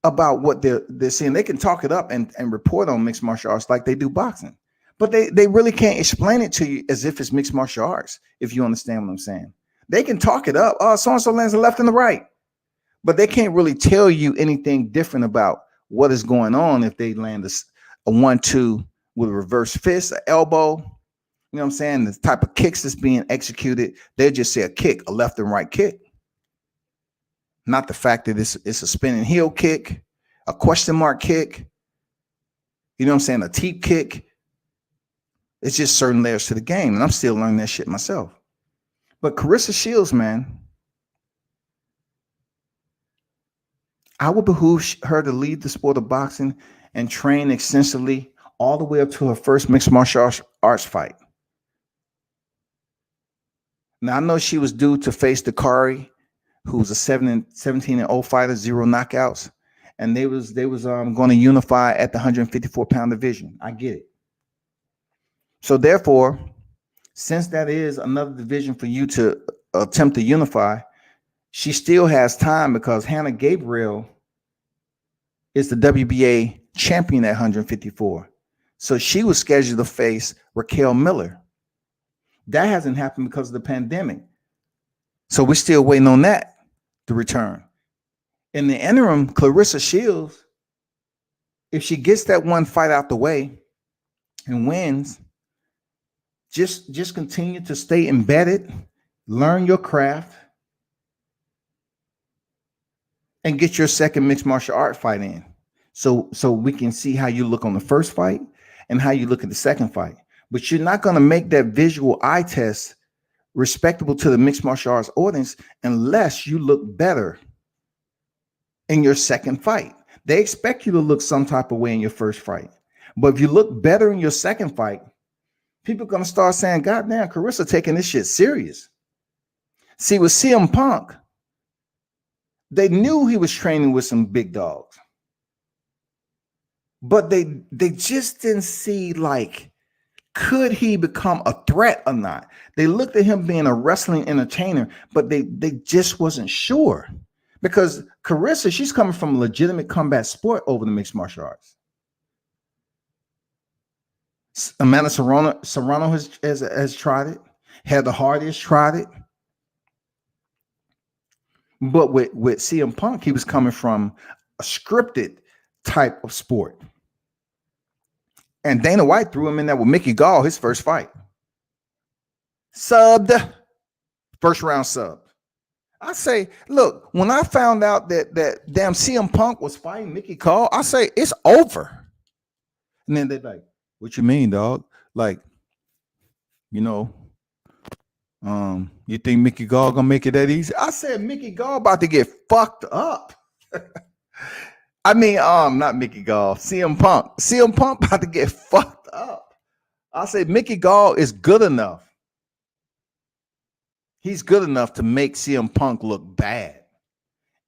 about what they're seeing. They can talk it up and report on mixed martial arts like they do boxing. But they really can't explain it to you as if it's mixed martial arts, if you understand what I'm saying. They can talk it up. Oh, so-and-so lands the left and the right. But they can't really tell you anything different about what is going on if they land a 1-2 with a reverse fist, an elbow. You know what I'm saying? The type of kicks that's being executed, they just say a kick, a left and right kick. Not the fact that it's a spinning heel kick, a question mark kick. You know what I'm saying? A teep kick. It's just certain layers to the game. And I'm still learning that shit myself. But Carissa Shields, man, I would behoove her to leave the sport of boxing and train extensively all the way up to her first mixed martial arts fight. Now, I know she was due to face Dakari, who's a 17-0 fighter, 0 knockouts, and they was going to unify at the 154-pound division. I get it. So therefore, since that is another division for you to attempt to unify, she still has time because Hannah Gabriel is the WBA champion at 154. So she was scheduled to face Raquel Miller. That hasn't happened because of the pandemic. So we're still waiting on that to return. In the interim, Clarissa Shields, if she gets that one fight out the way and wins, just continue to stay embedded, learn your craft, and get your second mixed martial art fight in. So we can see how you look on the first fight and how you look at the second fight. But you're not going to make that visual eye test respectable to the mixed martial arts audience unless you look better in your second fight. They expect you to look some type of way in your first fight. But if you look better in your second fight, people are going to start saying, God damn, Clarissa taking this shit serious. See, with CM Punk, they knew he was training with some big dogs. But they just didn't see, like, could he become a threat or not? They looked at him being a wrestling entertainer, but they just wasn't sure. Because Clarissa, she's coming from a legitimate combat sport over the mixed martial arts. Amanda Serrano has tried it. Heather Hardy has tried it. But with CM Punk, he was coming from a scripted type of sport. And Dana White threw him in there with Mickey Gall, his first fight. Subbed. First round sub. I say, look, when I found out that damn CM Punk was fighting Mickey Gall, I say, it's over. And then they're like, what you mean, dog? Like, you know, you think Mickey Gall gonna make it that easy? I said Mickey Gall about to get fucked up. I mean, not Mickey Gall, CM Punk. CM Punk about to get fucked up. I said Mickey Gall is good enough. He's good enough to make CM Punk look bad.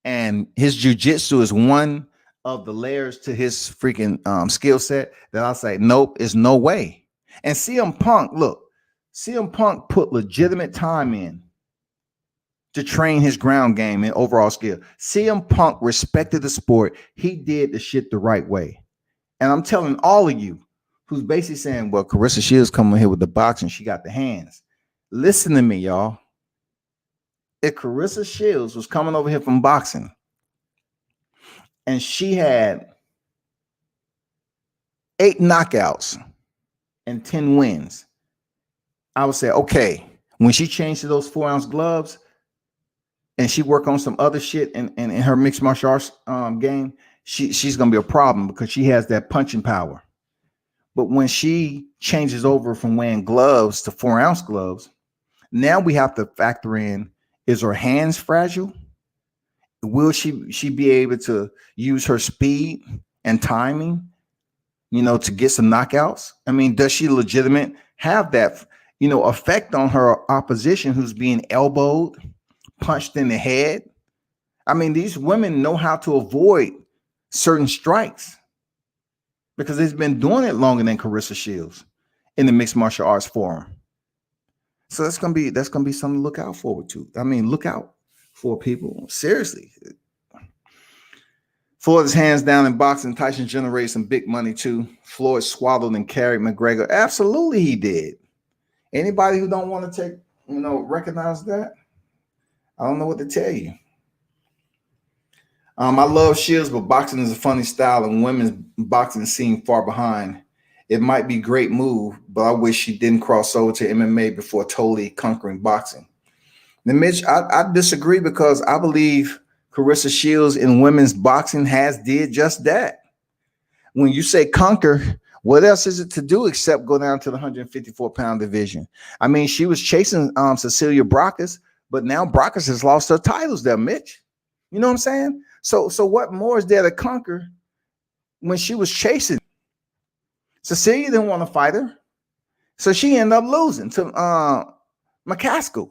And his jiu-jitsu is one of the layers to his freaking skill set that I say, nope, is no way. And CM Punk, look, CM Punk put legitimate time in to train his ground game and overall skill. CM Punk respected the sport. He did the shit the right way. And I'm telling all of you who's basically saying, well, Clarissa Shields coming here with the boxing, she got the hands. Listen to me, y'all. If Clarissa Shields was coming over here from boxing and she had 8 knockouts and 10 wins, I would say, okay, when she changed to those 4-ounce gloves and she work on some other shit in her mixed martial arts game, she's going to be a problem because she has that punching power. But when she changes over from wearing gloves to 4-ounce gloves, now we have to factor in, is her hands fragile? Will she be able to use her speed and timing, to get some knockouts? I mean, does she legitimate have that, effect on her opposition who's being elbowed, punched in the head? I mean, these women know how to avoid certain strikes because they've been doing it longer than Clarissa Shields in the mixed martial arts forum. So that's gonna be something to look out forward to. I mean, look out for people. Seriously. Floyd's hands down in boxing. Tyson generated some big money too. Floyd swallowed and carried McGregor. Absolutely, he did. Anybody who don't want to recognize that, I don't know what to tell you. I love Shields, but boxing is a funny style, and women's boxing seem far behind. It might be a great move, but I wish she didn't cross over to MMA before totally conquering boxing. Now, Mitch, I disagree because I believe Clarissa Shields in women's boxing did just that. When you say conquer, what else is it to do except go down to the 154-pound division? I mean, she was chasing Cecilia Brakas, but now Brakas has lost her titles there, Mitch. You know what I'm saying? So what more is there to conquer when she was chasing? Cecilia didn't want to fight her, so she ended up losing to McCaskill.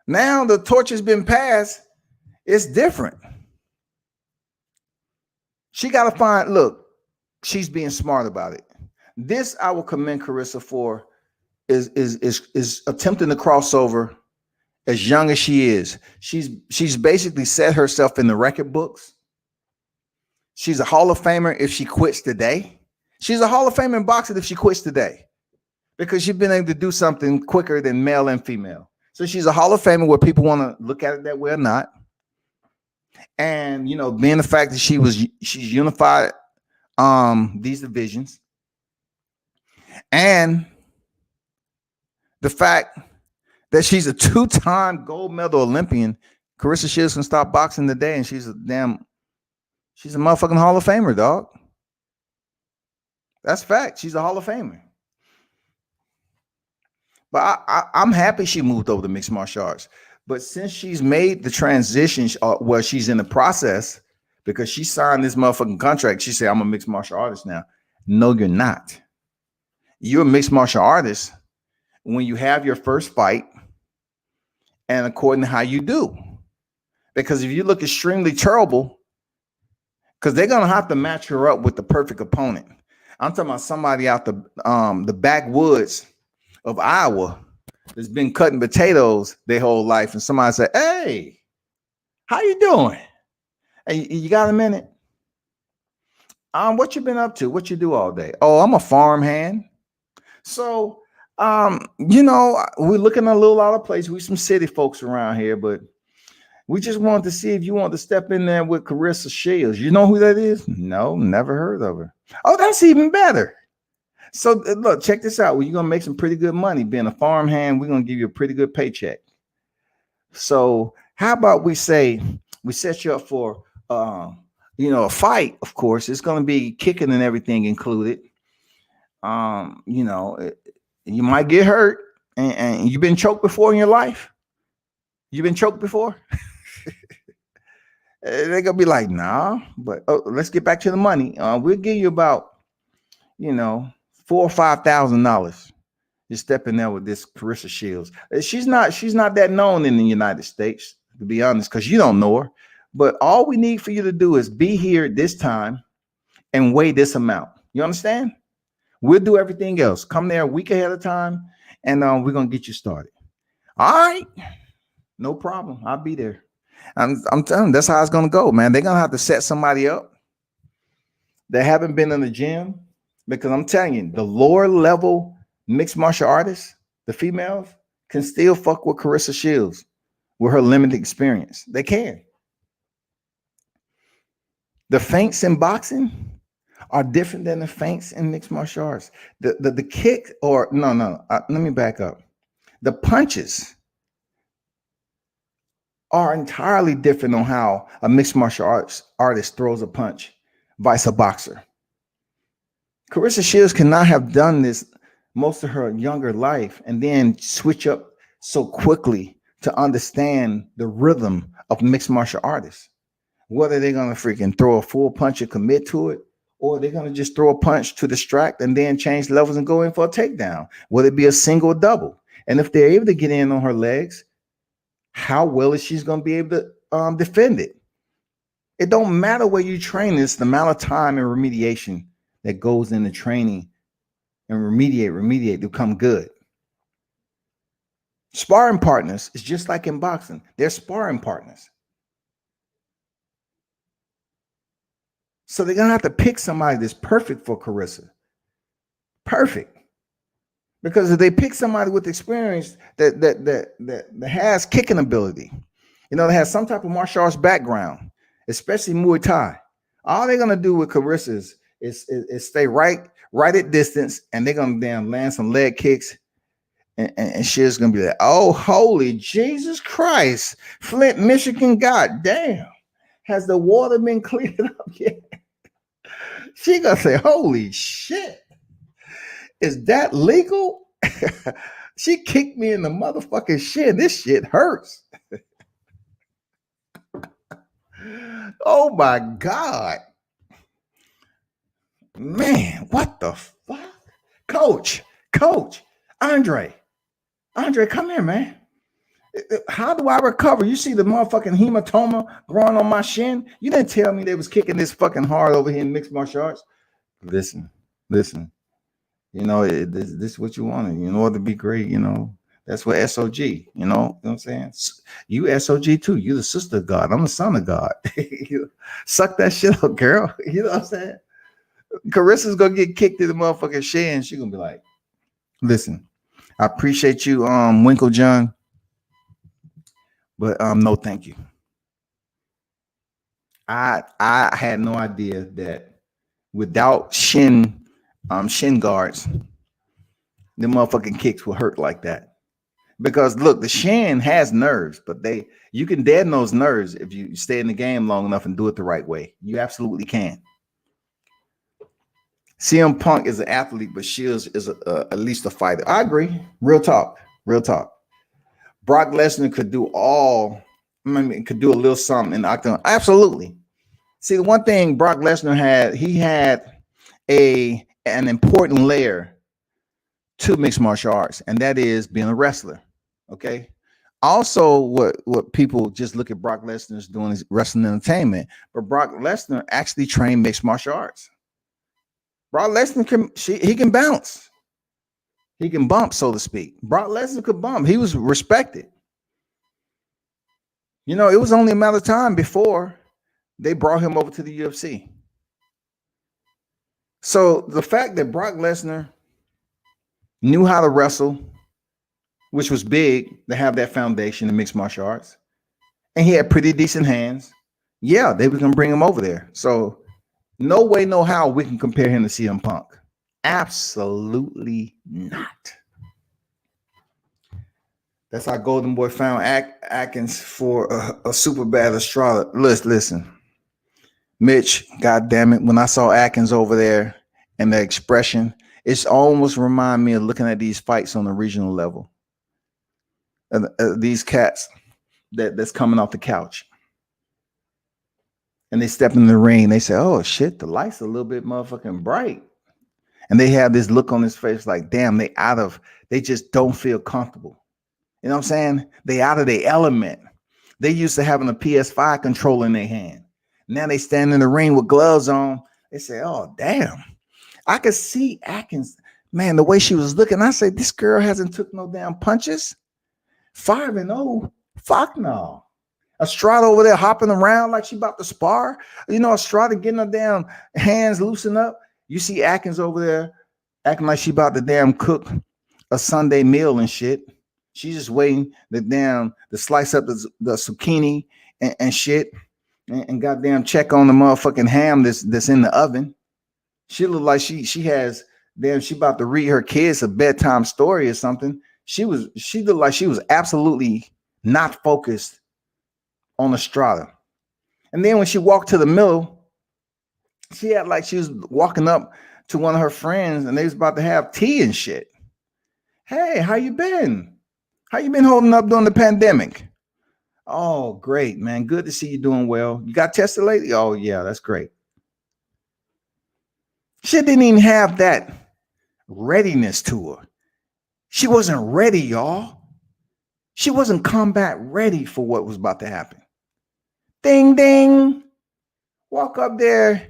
Now the torch has been passed. It's different. She got to find, look, she's being smart about it. This I will commend Carissa for is attempting to cross over as young as she is. She's basically set herself in the record books. She's a Hall of Famer if she quits today. She's a Hall of Famer in boxing if she quits today, because she's been able to do something quicker than male and female. So she's a Hall of Famer, whether people want to look at it that way or not. And being the fact that she's unified these divisions, and the fact that she's a 2-time gold medal Olympian. Carissa Shields can stop boxing today, and she's a motherfucking Hall of Famer, dog. That's fact. She's a Hall of Famer. But I'm happy she moved over to mixed martial arts. But since she's made the transition, she's in the process, because she signed this motherfucking contract. She said, I'm a mixed martial artist now. No, you're not. You're a mixed martial artist when you have your first fight and according to how you do. Because if you look extremely terrible, because they're going to have to match her up with the perfect opponent. I'm talking about somebody out the backwoods of Iowa that's been cutting potatoes their whole life, and somebody say, hey, how you doing? Hey, you got a minute? What you been up to? What you do all day? Oh, I'm a farmhand. So, we're looking at a little out of place. We some city folks around here, but we just wanted to see if you want to step in there with Carissa Shields. You know who that is? No, never heard of her. Oh, that's even better. So look, check this out. Well, you're going to make some pretty good money being a farmhand. We're going to give you a pretty good paycheck. So how about we say we set you up for, a fight, of course. It's going to be kicking and everything included. You might get hurt, and you've been choked before in your life. You've been choked before. They're going to be like, nah, but let's get back to the money. We'll give you about, $4,000 or $5,000. You step in there with this Carissa Shields. She's not that known in the United States, to be honest, because you don't know her. But all we need for you to do is be here at this time and weigh this amount. You understand? We'll do everything else. Come there a week ahead of time, and we're gonna get you started. All right, no problem. I'll be there. I'm telling you, that's how it's gonna go, man. They're gonna have to set somebody up that haven't been in the gym, because I'm telling you, the lower level mixed martial artists, the females, can still fuck with Carissa Shields with her limited experience. They can. The feints in boxing are different than the feints in mixed martial arts. The kick, or let me back up. The punches are entirely different on how a mixed martial arts artist throws a punch vice a boxer. Carissa Shields cannot have done this most of her younger life and then switch up so quickly to understand the rhythm of mixed martial artists. Whether they're going to freaking throw a full punch and commit to it, or they're going to just throw a punch to distract and then change levels and go in for a takedown. Will it be a single or double? And if they're able to get in on her legs, how well is she going to be able to defend it? It don't matter where you train. It's the amount of time and remediation that goes into training and remediate to become good. Sparring partners is just like in boxing. They're sparring partners. So they're going to have to pick somebody that's perfect for Carissa. Perfect. Because if they pick somebody with experience that has kicking ability, that has some type of martial arts background, especially Muay Thai, all they're going to do with Carissa is stay right at distance, and they're going to damn land some leg kicks, and shit's going to be like, oh, holy Jesus Christ, Flint, Michigan, god damn. Has the water been cleared up yet? She gonna say, holy shit, is that legal? She kicked me in the motherfucking shit. This shit hurts. Oh my God. Man, what the fuck? Coach, Andre, come here, man. How do I recover? You see the motherfucking hematoma growing on my shin? You didn't tell me they was kicking this fucking hard over here in mixed martial arts. Listen. You know, this is what you wanted. In order to be great, you know, that's what SOG, you know what I'm saying? You SOG too. You the sister of God. I'm the son of God. Suck that shit up, girl. You know what I'm saying? Carissa's gonna get kicked in the motherfucking shin. She's gonna be like, listen, I appreciate you, Winkle John, but no thank you. I had no idea that without shin guards, the motherfucking kicks will hurt like that. Because look, the shin has nerves, but you can deaden those nerves if you stay in the game long enough and do it the right way. You absolutely can. CM Punk is an athlete, but Shields is at least a fighter. I agree. Real talk. Brock Lesnar could do could do a little something in the octagon. Absolutely. See, the one thing Brock Lesnar had an important layer to mixed martial arts, and that is being a wrestler. Okay. Also, what people just look at Brock Lesnar as doing is wrestling entertainment, but Brock Lesnar actually trained mixed martial arts. Brock Lesnar can bounce. He can bump, so to speak. Brock Lesnar could bump. He was respected. You know, it was only a matter of time before they brought him over to the UFC. So the fact that Brock Lesnar knew how to wrestle, which was big to have that foundation in mixed martial arts, and he had pretty decent hands, yeah, they were gonna bring him over there. So no way, no how we can compare him to CM Punk. Absolutely not. That's how Golden Boy found Atkins for a super bad Estrada. Listen, Mitch, God damn it, when I saw Atkins over there and the expression, it's almost remind me of looking at these fights on the regional level. These cats that's coming off the couch. And they step in the ring. They say, oh, shit, the light's a little bit motherfucking bright. And they have this look on his face like, damn, they just don't feel comfortable. You know what I'm saying? They out of their element. They used to having a PS5 controller in their hand. Now they stand in the ring with gloves on. They say, oh, damn. I could see Atkins, man, the way she was looking. I said, this girl hasn't took no damn punches. 5-0. Fuck no. Estrada over there hopping around like she about to spar. You know, Estrada getting her damn hands loosened up. You see Atkins over there acting like she about to damn cook a Sunday meal and shit. She's just waiting to slice up the zucchini and shit and goddamn check on the motherfucking ham that's in the oven. She look like she about to read her kids a bedtime story or something. She looked like she was absolutely not focused on Estrada. And then when she walked to the middle, she had like she was walking up to one of her friends and they was about to have tea and shit. Hey, how you been? How you been holding up during the pandemic? Oh, great, man. Good to see you doing well. You got tested lately? Oh, yeah, that's great. She didn't even have that readiness to her. She wasn't ready, y'all. She wasn't combat ready for what was about to happen. Ding, ding. Walk up there.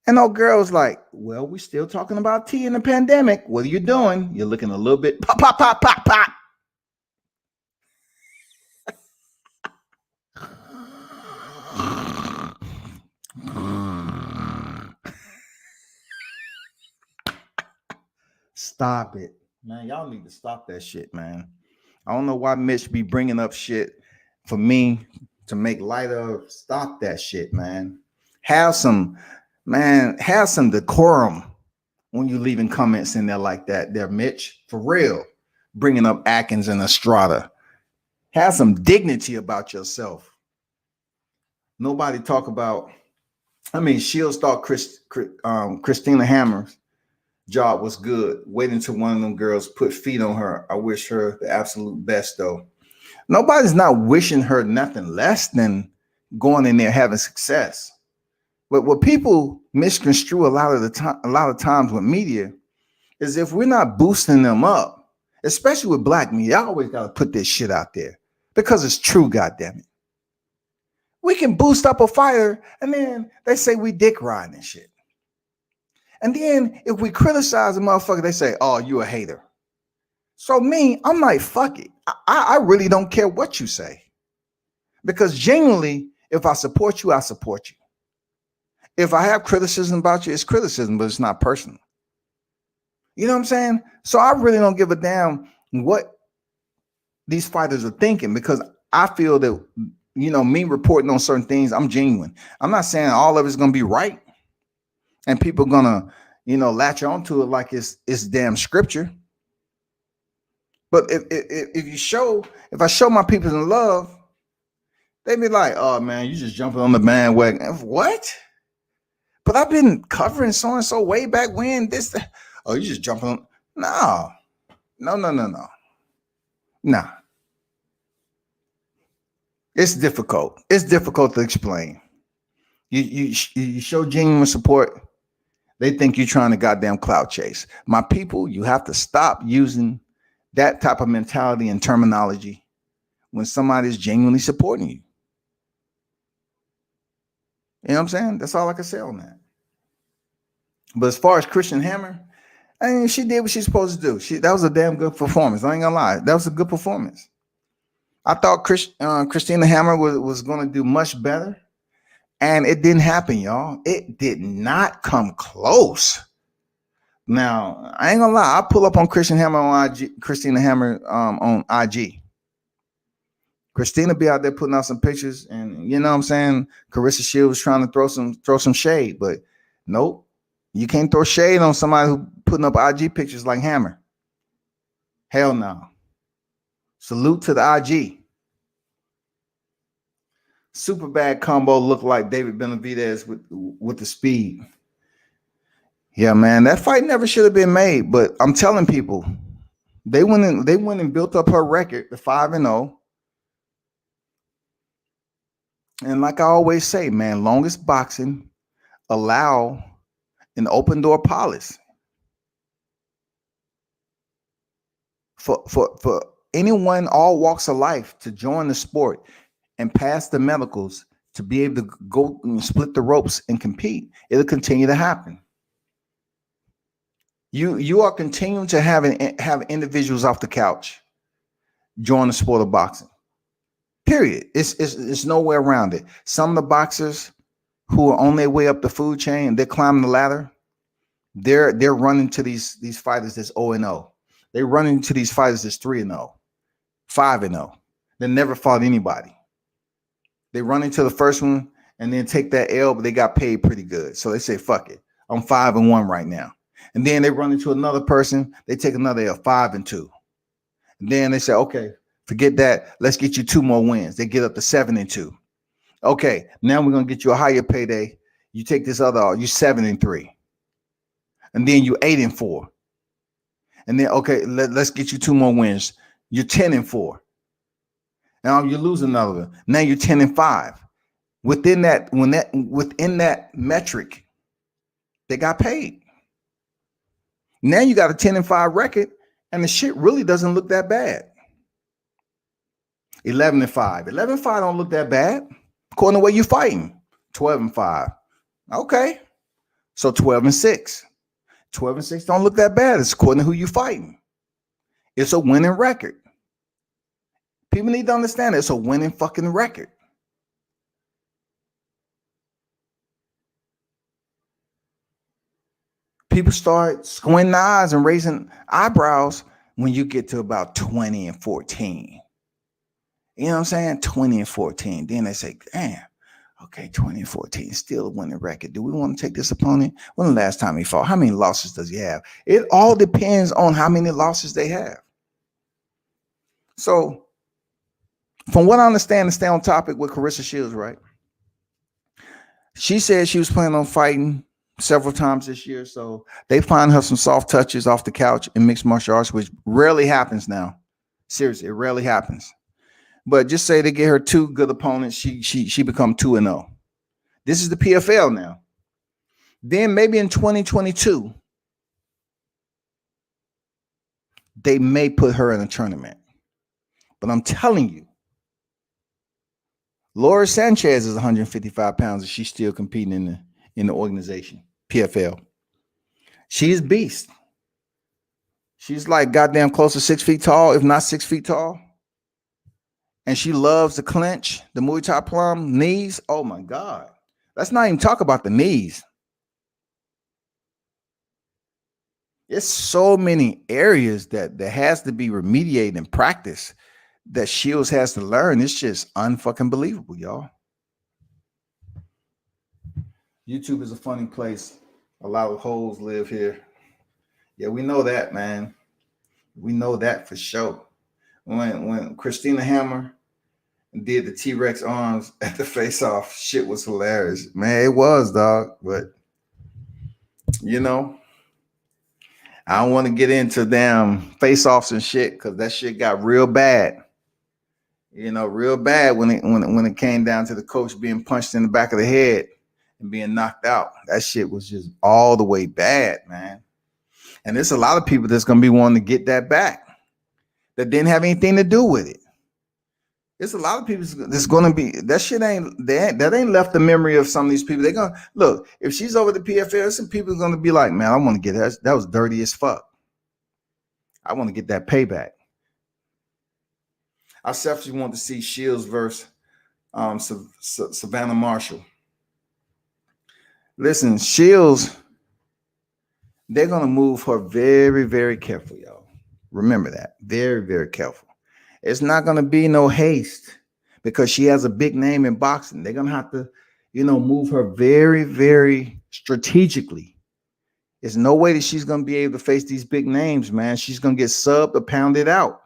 And old girl was like, well, we still talking about tea in the pandemic. What are you doing? You're looking a little bit pop, pop, pop, pop, pop. Stop it, man. Y'all need to stop that shit, man. I don't know why Mitch be bringing up shit for me to make light of. Stop that shit, man. Have some decorum when you leaving comments in there like that there, Mitch. For real. Bringing up Atkins and Estrada. Have some dignity about yourself. Nobody talk about, Shields thought Christina Hammer's job was good. Wait until one of them girls put feet on her. I wish her the absolute best, though. Nobody's not wishing her nothing less than going in there having success. But what people misconstrue a lot of times with media is if we're not boosting them up, especially with black media, I always got to put this shit out there. because it's true, goddammit. We can boost up a fighter, and then they say we dick riding and shit. And then if we criticize a motherfucker, they say, oh, you a hater. So me, I'm like, fuck it. I really don't care what you say. Because genuinely, if I support you, I support you. If I have criticism about you, it's criticism, but it's not personal. You know what I'm saying? So I really don't give a damn what these fighters are thinking, because I feel that, you know, me reporting on certain things, I'm genuine. I'm not saying all of it's going to be right and people going to, you know, latch onto it like it's damn scripture. But if I show my people in love, they be like, oh man, you just jumping on the bandwagon. What? But I've been covering so-and-so way back when oh, you just jumping on. No. Nah. It's difficult. It's difficult to explain. You show genuine support, they think you're trying to goddamn clout chase. My people, you have to stop using that type of mentality and terminology when somebody's genuinely supporting you. You know what I'm saying? That's all I can say on that. But as far as Christian Hammer, I mean, she did what she's supposed to do. That was a damn good performance. I ain't gonna lie. That was a good performance. I thought Christina Hammer was going to do much better, and it didn't happen, y'all. It did not come close. Now, I ain't gonna lie. I pull up on Christina Hammer on IG. Christina be out there putting out some pictures, and you know what I'm saying? Carissa Shields was trying to throw some shade, but nope. You can't throw shade on somebody who putting up IG pictures like Hammer. Hell no. Salute to the IG. Super bad combo looked like David Benavidez with the speed. Yeah, man, that fight never should have been made. But I'm telling people, they went and built up her record to 5-0. And like I always say, man, longest boxing allow an open door policy for anyone, all walks of life, to join the sport and pass the medicals to be able to go and split the ropes and compete. It'll continue to happen. You are continuing to have individuals off the couch join the sport of boxing. Period. It's nowhere around it. Some of the boxers who are on their way up the food chain, they're climbing the ladder. They're running to these fighters that's 0-0. They run into these fighters that's 3-0, 5-0. They never fought anybody. They run into the first one and then take that L, but they got paid pretty good. So they say, fuck it. I'm 5-1 right now. And then they run into another person. They take another L, 5-2. And then they say, okay, forget that. Let's get you 2 more wins. They get up to 7-2. Okay, now we're going to get you a higher payday. You take this other, you're 7-3. And then you're 8-4. And then, okay, let's get you 2 more wins. You're 10-4. Now you lose another one. Now you're 10-5. Within that metric, they got paid. Now you got a 10-5 record, and the shit really doesn't look that bad. 11-5. 11-5 don't look that bad. According to where you're fighting. 12-5. Okay. So 12-6. 12-6 don't look that bad. It's according to who you're fighting. It's a winning record. People need to understand it's a winning fucking record. People start squinting eyes and raising eyebrows when you get to about 20-14. You know what I'm saying? 20-14. Then they say, damn, okay, 20-14, still a winning record. Do we want to take this opponent? When the last time he fought? How many losses does he have? It all depends on how many losses they have. So, from what I understand, to stay on topic with Carissa Shields, right? She said she was planning on fighting several times this year. So they find her some soft touches off the couch in mixed martial arts, which rarely happens now. Seriously, it rarely happens. But just say they get her 2 good opponents, she become 2-0. This is the PFL now. Then maybe in 2022, they may put her in a tournament. But I'm telling you, Laura Sanchez is 155 pounds and she's still competing in the organization, PFL. She's beast. She's like goddamn close to 6 feet tall, if not 6 feet tall. And she loves the clinch, the Muay Thai plum, knees. Oh my God. Let's not even talk about the knees. It's so many areas that has to be remediated and practiced that Shields has to learn. It's just unfucking believable, y'all. YouTube is a funny place. A lot of hoes live here. Yeah, we know that, man. We know that for sure. When Christina Hammer did the T-Rex arms at the face-off, shit was hilarious. Man, it was, dog. But, you know, I don't want to get into damn face-offs and shit because that shit got real bad. You know, real bad when it came down to the coach being punched in the back of the head and being knocked out. That shit was just all the way bad, man. And there's a lot of people that's going to be wanting to get that back that didn't have anything to do with it. There's a lot of people that's going to be, that shit that ain't left the memory of some of these people. They're going to, look, if she's over the PFL, some people are going to be like, man, I want to get that was dirty as fuck. I want to get that payback. I selfishly want to see Shields versus Savannah Marshall. Listen, Shields, they're going to move her very, very carefully, y'all. Remember that. Very, very careful. It's not going to be no haste because she has a big name in boxing. They're going to have to, move her very, very strategically. There's no way that she's going to be able to face these big names, man. She's going to get subbed or pounded out.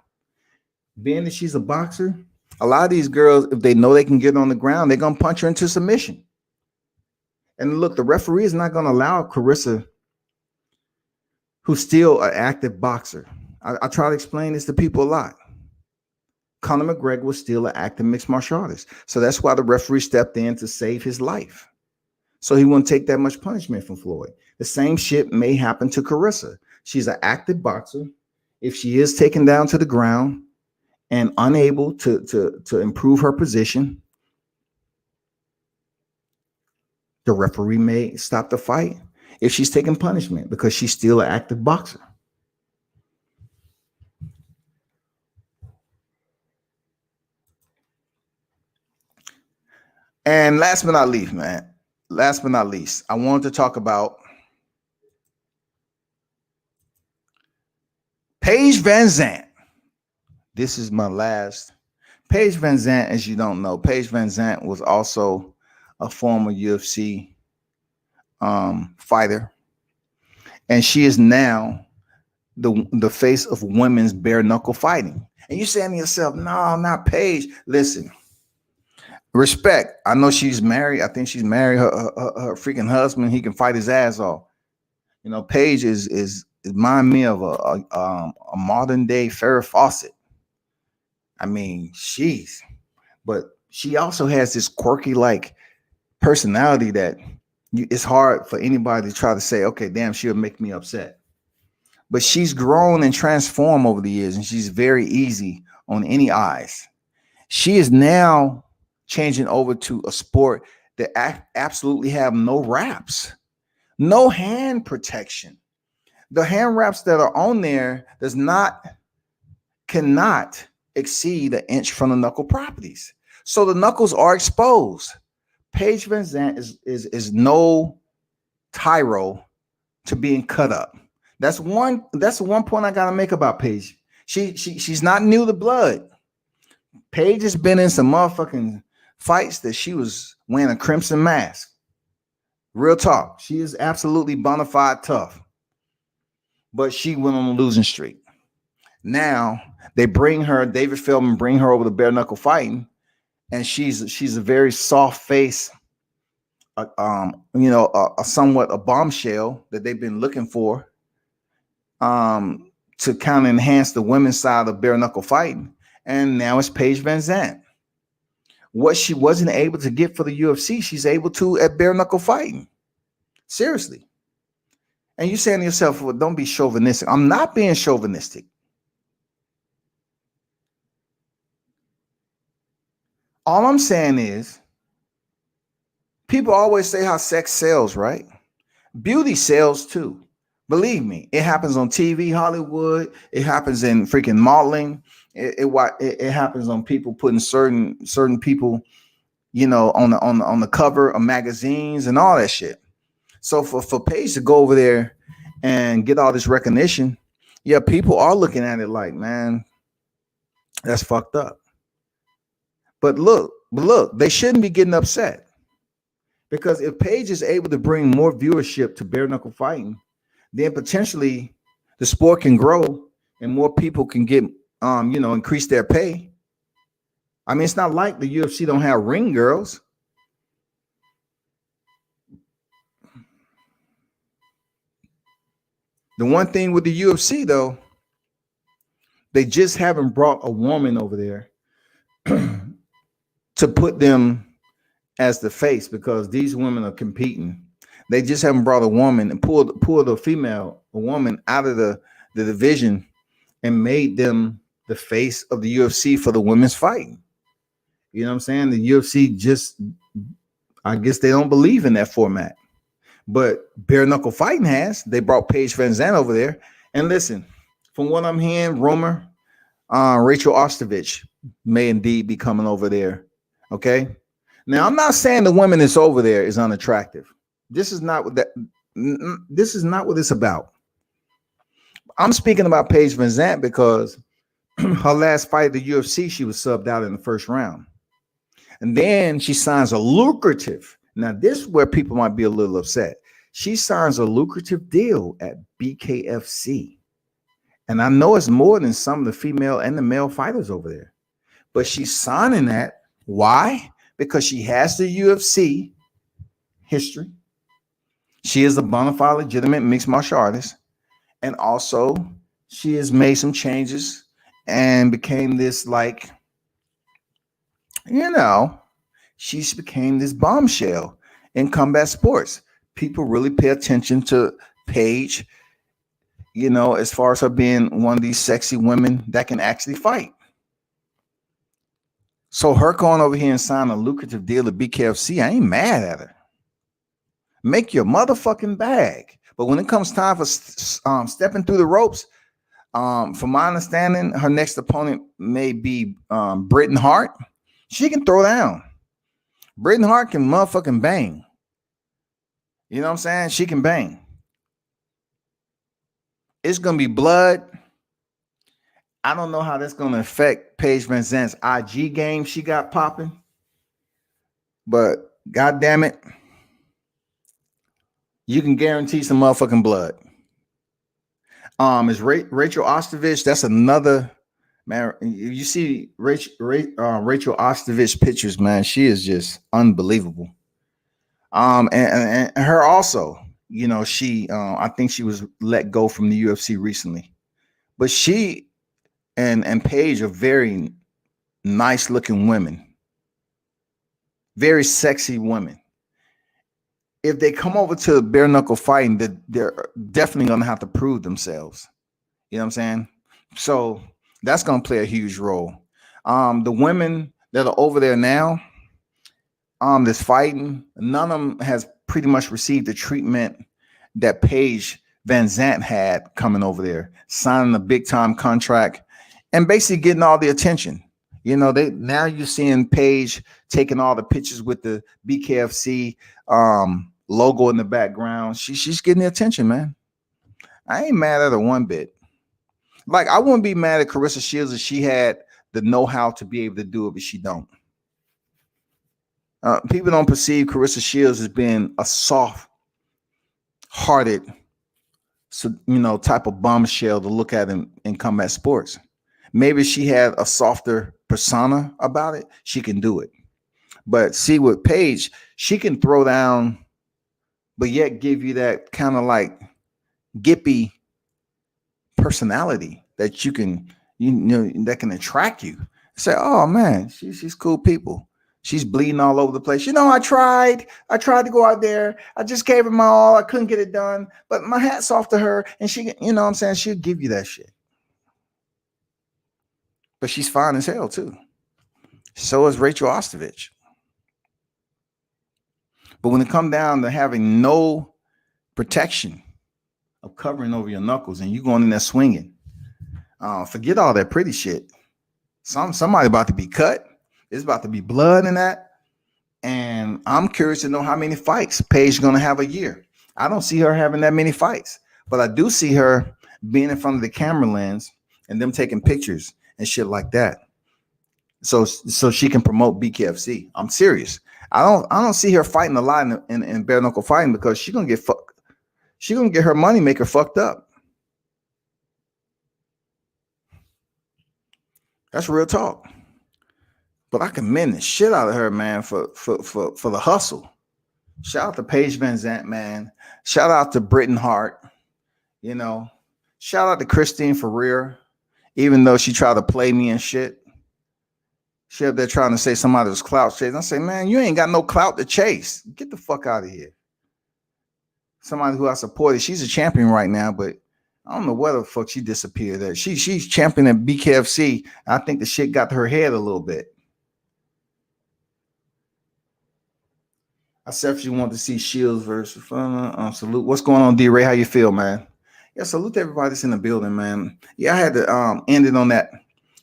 Being that she's a boxer, a lot of these girls, if they know they can get on the ground, they're going to punch her into submission. And look, the referee is not going to allow Carissa, who's still an active boxer. I try to explain this to people a lot. Conor McGregor was still an active mixed martial artist. So that's why the referee stepped in to save his life. So he wouldn't take that much punishment from Floyd. The same shit may happen to Carissa. She's an active boxer. If she is taken down to the ground and unable to improve her position, the referee may stop the fight if she's taking punishment because she's still an active boxer. And last but not least, I wanted to talk about Paige Vanzant. This is my last. Paige Vanzant, as you don't know, Paige Vanzant was also a former UFC fighter. And she is now the face of women's bare knuckle fighting. And you're saying to yourself, no, not Paige. Listen. Respect. I know she's married. I think she's married. Her freaking husband, he can fight his ass off. Paige is remind me of a modern day Farrah Fawcett. I mean, but she also has this quirky like personality that it's hard for anybody to try to say, okay, damn, she'll make me upset. But she's grown and transformed over the years, and she's very easy on any eyes. She is now changing over to a sport that absolutely have no wraps, no hand protection. The hand wraps that are on there cannot exceed an inch from the knuckle properties. So the knuckles are exposed. Paige Vanzant is no tyro to being cut up. That's one point I gotta make about Paige. She's not new to blood. Paige has been in some motherfucking fights that she was wearing a crimson mask. Real talk. She is absolutely bona fide tough. But she went on a losing streak. Now they bring her, David Feldman bring her over to bare knuckle fighting, and she's a very soft face, a somewhat a bombshell that they've been looking for to kind of enhance the women's side of bare knuckle fighting. And now it's Paige Vanzant. What she wasn't able to get for the UFC, she's able to at bare knuckle fighting. Seriously. And you're saying to yourself, well, don't be chauvinistic. I'm not being chauvinistic. All I'm saying is people always say how sex sells, right? Beauty sells too. Believe me, it happens on TV, Hollywood. It happens in freaking modeling. It happens on people putting certain people, on the cover of magazines and all that shit. So for Paige to go over there and get all this recognition, yeah, people are looking at it like, man, that's fucked up. But look, they shouldn't be getting upset because if Paige is able to bring more viewership to bare knuckle fighting, then potentially the sport can grow and more people can get, increase their pay. I mean, it's not like the UFC don't have ring girls. The one thing with the UFC though, they just haven't brought a woman over there to put them as the face because these women are competing. They just haven't brought a woman and pulled a woman out of the division and made them the face of the UFC for the women's fighting. You know what I'm saying? The UFC just, I guess they don't believe in that format. But bare knuckle fighting has. They brought Paige Vanzant over there. And listen, from what I'm hearing, rumor, Rachel Ostovich may indeed be coming over there. Okay. Now, I'm not saying the women that's over there is unattractive. This is not what it's about. I'm speaking about Paige VanZant because her last fight at the UFC, she was subbed out in the first round. And then she signs a lucrative. Now, this is where people might be a little upset. She signs a lucrative deal at BKFC. And I know it's more than some of the female and the male fighters over there. But she's signing that. Why? Because she has the UFC history. She is a bona fide legitimate mixed martial artist. And also, she has made some changes and became this she became this bombshell in combat sports. People really pay attention to Paige, as far as her being one of these sexy women that can actually fight. So her going over here and signing a lucrative deal at BKFC, I ain't mad at her. Make your motherfucking bag. But when it comes time for stepping through the ropes, from my understanding, her next opponent may be Britain Hart. She can throw down. Britain Hart can motherfucking bang. You know what I'm saying? She can bang. It's going to be blood. I don't know how that's going to affect Paige VanZant's IG game she got popping. But God damn it, you can guarantee some motherfucking blood. Is Rachel Ostovich? That's another, man. You see Rachel Ostovich pictures, man. She is just unbelievable. And her also, she I think she was let go from the UFC recently, but she and Paige are very nice looking women, very sexy women. If they come over to bare knuckle fighting, they're definitely going to have to prove themselves. You know what I'm saying? So that's going to play a huge role. The women that are over there now, that's fighting, none of them has pretty much received the treatment that Paige VanZant had coming over there, signing a big time contract and basically getting all the attention. Now you're seeing Paige taking all the pictures with the BKFC logo in the background. She's getting the attention, man. I ain't mad at her one bit. Like, I wouldn't be mad at Carissa Shields if she had the know-how to be able to do it, but she don't. People don't perceive Carissa Shields as being a soft-hearted, type of bombshell to look at in combat sports. Maybe she had a softer persona about it. She can do it. But see, with Paige, she can throw down, but yet give you that kind of like gippy personality that you can, that can attract you. Say, oh man, she's cool people. She's bleeding all over the place. I tried to go out there. I just gave her my all. I couldn't get it done, but my hat's off to her. And she, what I'm saying, she'll give you that shit. But she's fine as hell too. So is Rachel Ostovich. But when it comes down to having no protection of covering over your knuckles and you going in there swinging, forget all that pretty shit. Somebody about to be cut. There's about to be blood in that. And I'm curious to know how many fights Paige is going to have a year. I don't see her having that many fights, but I do see her being in front of the camera lens and them taking pictures and shit like that. So she can promote BKFC. I'm serious. I don't see her fighting a lot in bare knuckle fighting because she's gonna get fucked. She's gonna get her money maker fucked up. That's real talk. But I commend the shit out of her, man, for the hustle. Shout out to Paige Vanzant, man. Shout out to Britton Hart. You know, shout out to Christine Ferrer, even though she tried to play me and shit. She up there trying to say somebody was clout chasing. I say, man, you ain't got no clout to chase. Get the fuck out of here. Somebody who I supported, she's a champion right now, but I don't know where the fuck she disappeared at. She's champion at BKFC. I think the shit got to her head a little bit. I selfishly want to see Shields versus Salute. What's going on, D-Ray? How you feel, man? Yeah, salute to everybody that's in the building, man. Yeah, I had to end it on that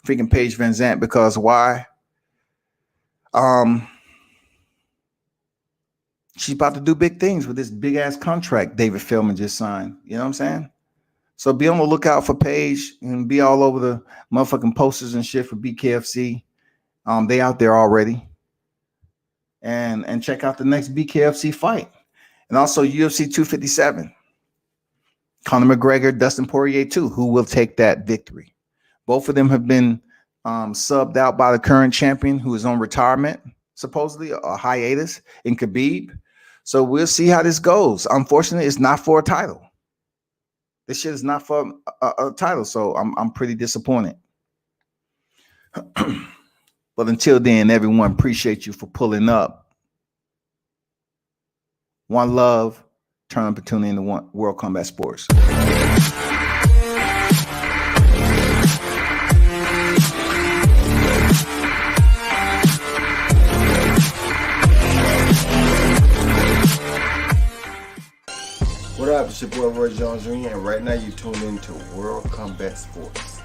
freaking Paige Vanzant because why? She's about to do big things with this big ass contract David Feldman just signed. You know what I'm saying? So be on the lookout for Paige and be all over the motherfucking posters and shit for BKFC. They out there already. And check out the next BKFC fight. And also UFC 257. Conor McGregor, Dustin Poirier too, who will take that victory. Both of them have been subbed out by the current champion who is on retirement, supposedly a hiatus in Khabib. So we'll see how this goes. Unfortunately, it's not for a title. This shit is not for a title, so I'm pretty disappointed. But until then, everyone, appreciate you for pulling up. One love. Turn up and tune in to World Combat Sports. What up? It's your boy Roy Jones Jr. and right now you tune in to World Combat Sports.